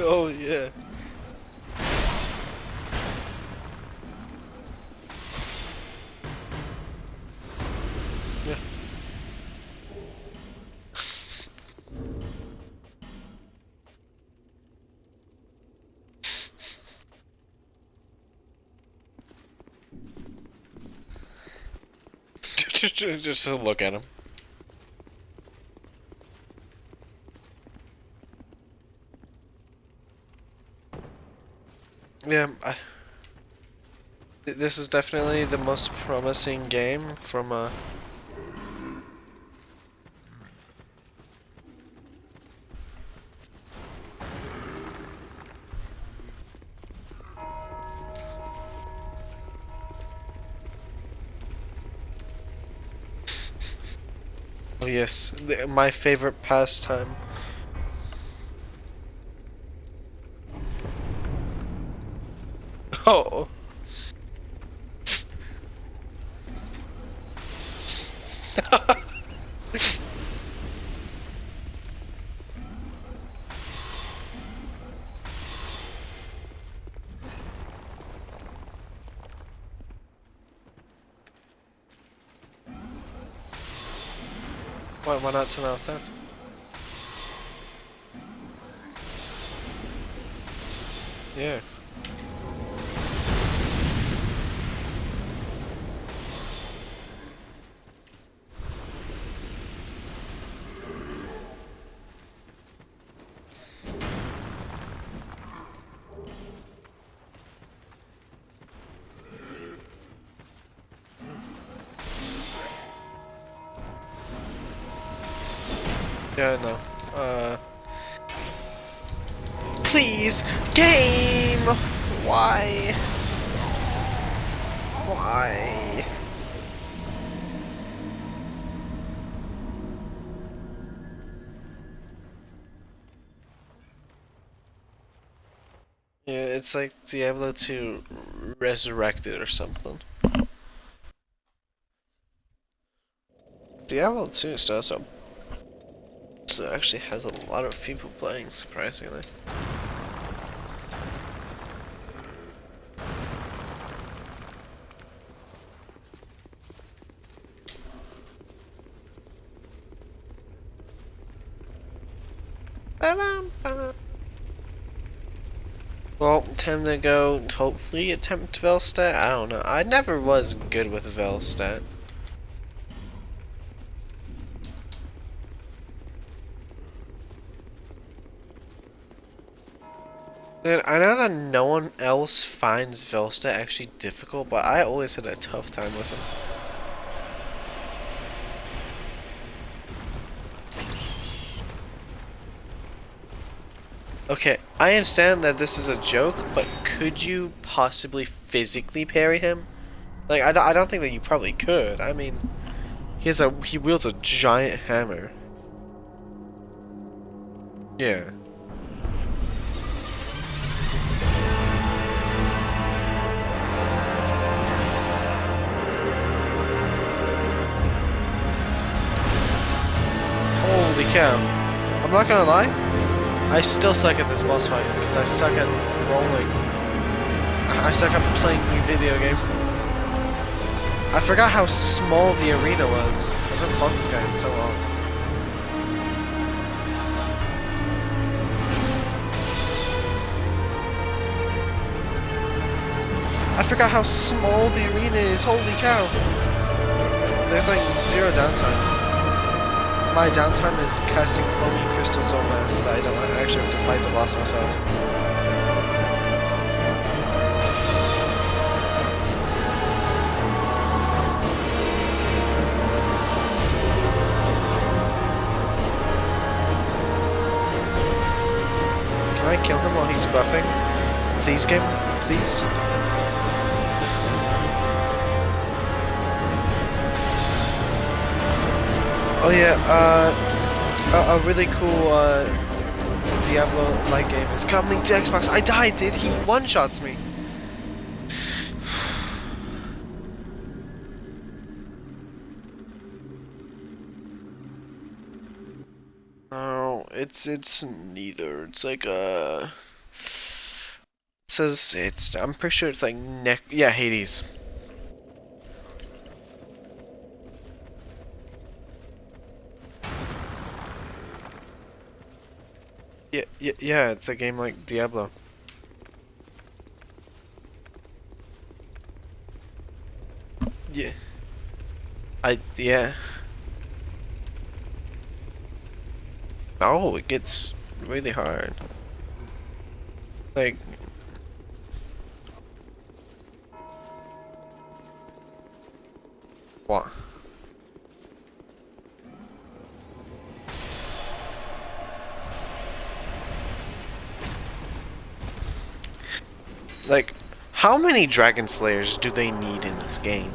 Oh yeah. Yeah. Just to look at him. Yeah, this is definitely the most promising game from Oh yes, my favorite pastime. Oh. Why not 10 out of 10? Yeah. Yeah, no. Please, game! Why? Why? Yeah, it's like Diablo 2 resurrected or something. Diablo 2 still so actually has a lot of people playing, surprisingly. Well, time to go, hopefully attempt Velstat. I don't know. I never was good with Velstat. Dude, I know that no one else finds Velstat actually difficult, but I always had a tough time with him. Okay, I understand that this is a joke, but could you possibly physically parry him? Like, I don't think that you probably could. I mean, he wields a giant hammer. Yeah. Holy cow. I'm not gonna lie. I still suck at this boss fight because I suck at rolling. I suck at playing new video games. I forgot how small the arena was. I haven't fought this guy in so long. I forgot how small the arena is. Holy cow. There's like 0 downtime. My downtime is casting homie crystal soul mass that I don't actually have to fight the boss myself. Can I kill him while he's buffing? Please, game? Please? Oh yeah, a really cool Diablo-like game is coming to Xbox. I died, dude. He one-shots me. Oh, it's neither. It's like it says it's. I'm pretty sure it's like yeah, Hades. Yeah, it's a game like Diablo. Yeah. Yeah. Oh, it gets really hard. Like... What? Like, how many Dragon Slayers do they need in this game?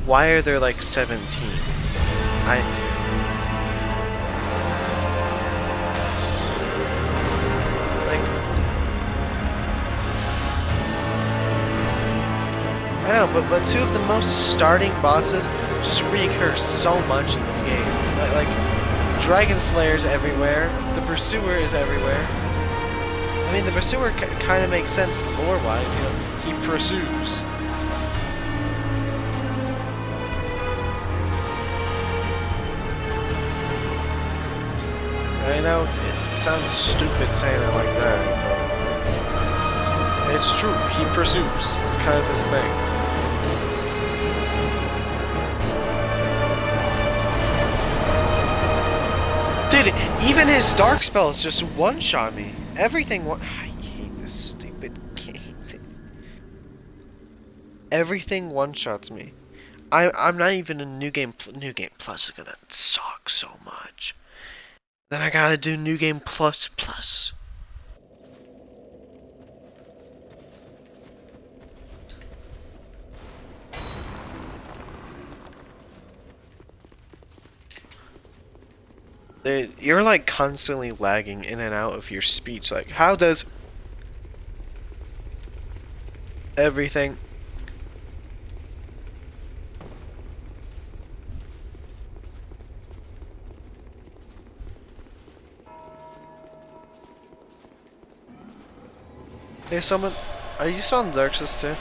Why are there like 17? but two of the most starting bosses just reoccur so much in this game. Like Dragon Slayer's everywhere. The Pursuer is everywhere. I mean, the Pursuer kind of makes sense lore-wise. You know, he pursues. I know it sounds stupid saying it like that, but it's true. He pursues. It's kind of his thing. Dude, even his dark spells just one-shot me. Everything I hate this stupid game. Everything one-shots me. I'm not even in New Game Plus is gonna suck so much. Then I gotta do New Game Plus. You're like constantly lagging in and out of your speech. Like, how does everything... Hey, someone, are you still on Dark Souls 2?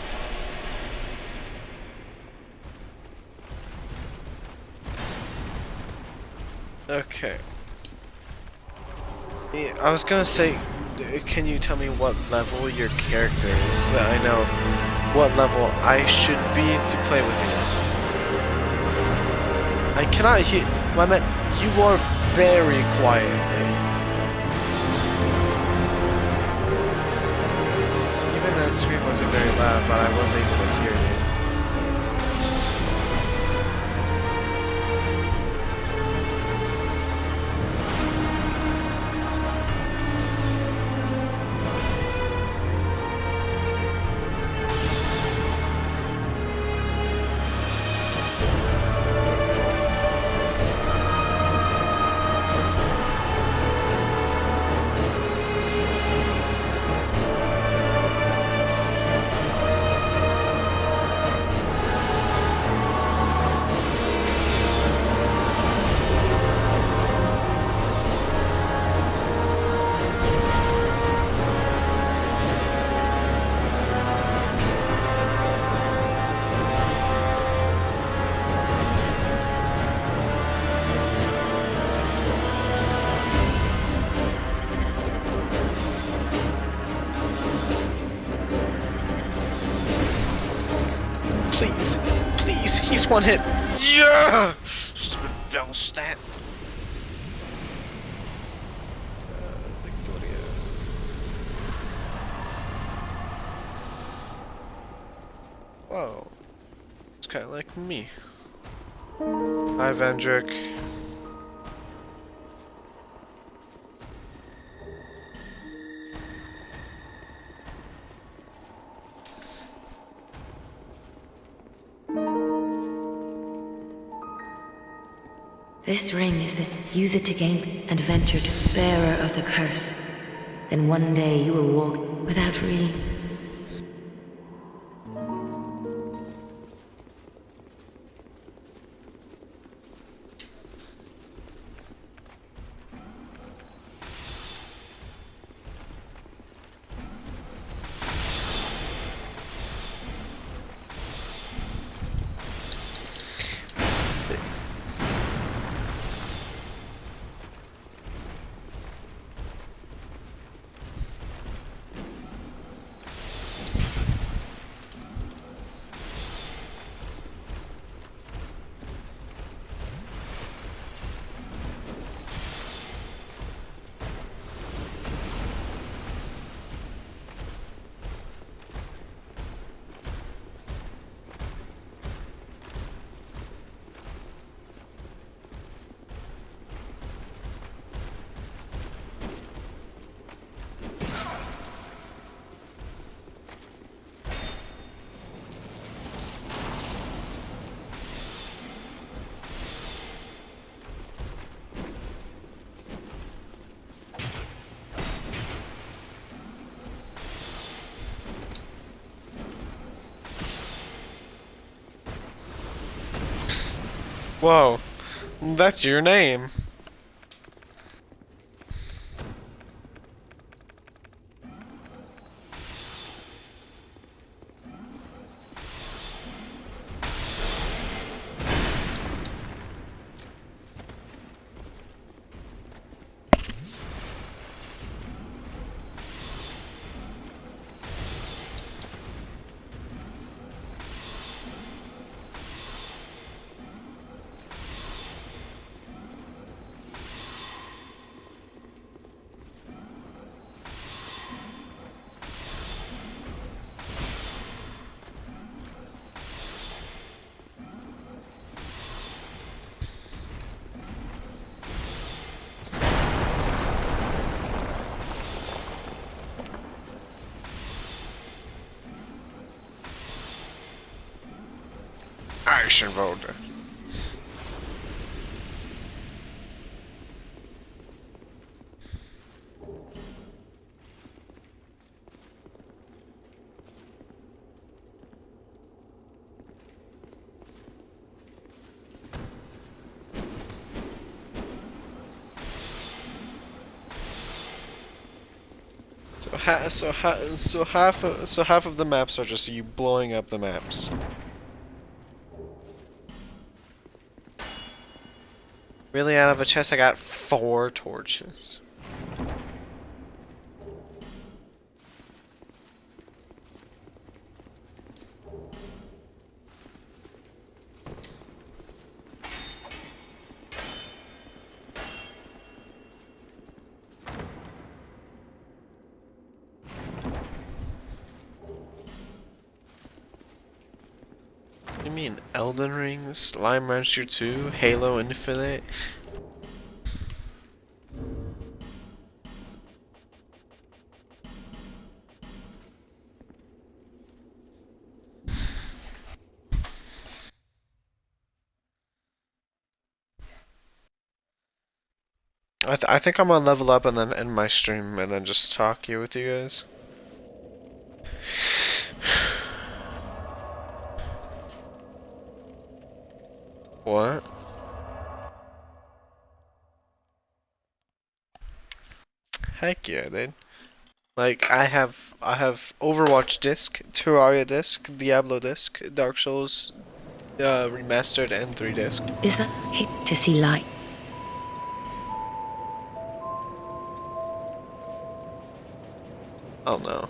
Okay. Yeah, I was gonna say, can you tell me what level your character is, so that I know what level I should be to play with you? I cannot hear. Well, I meant you are very quiet. Even that stream wasn't very loud, but I was able to hear you. Please, he's one hit. Yeah! Stupid Velstat. Victoria. Whoa. It's kind of like me. Hi, Vendrick. This ring is the use it to gain adventure to bearer of the curse. Then one day you will walk without really. Whoa, that's your name. Action folder. So half of the maps are just you blowing up the maps. Really, out of a chest, I got 4 torches. You mean Elden Ring, Slime Rancher 2, Halo Infinite? I think I'm gonna level up and then end my stream and then just talk here with you guys. What? Heck yeah, dude. Like I have Overwatch disc, Terraria disc, Diablo disc, Dark Souls remastered and 3 disc. Is that hit to see light? Oh no,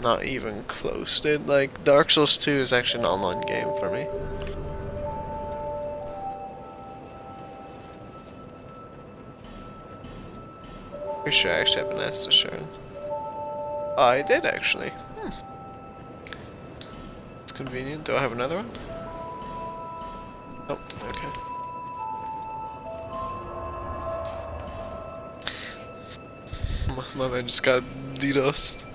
not even close, dude. Like Dark Souls 2 is actually an online game for me. Pretty sure I actually have an Estus shard. I did actually. It's convenient. Do I have another one? Oh, okay. My man just got DDoSed.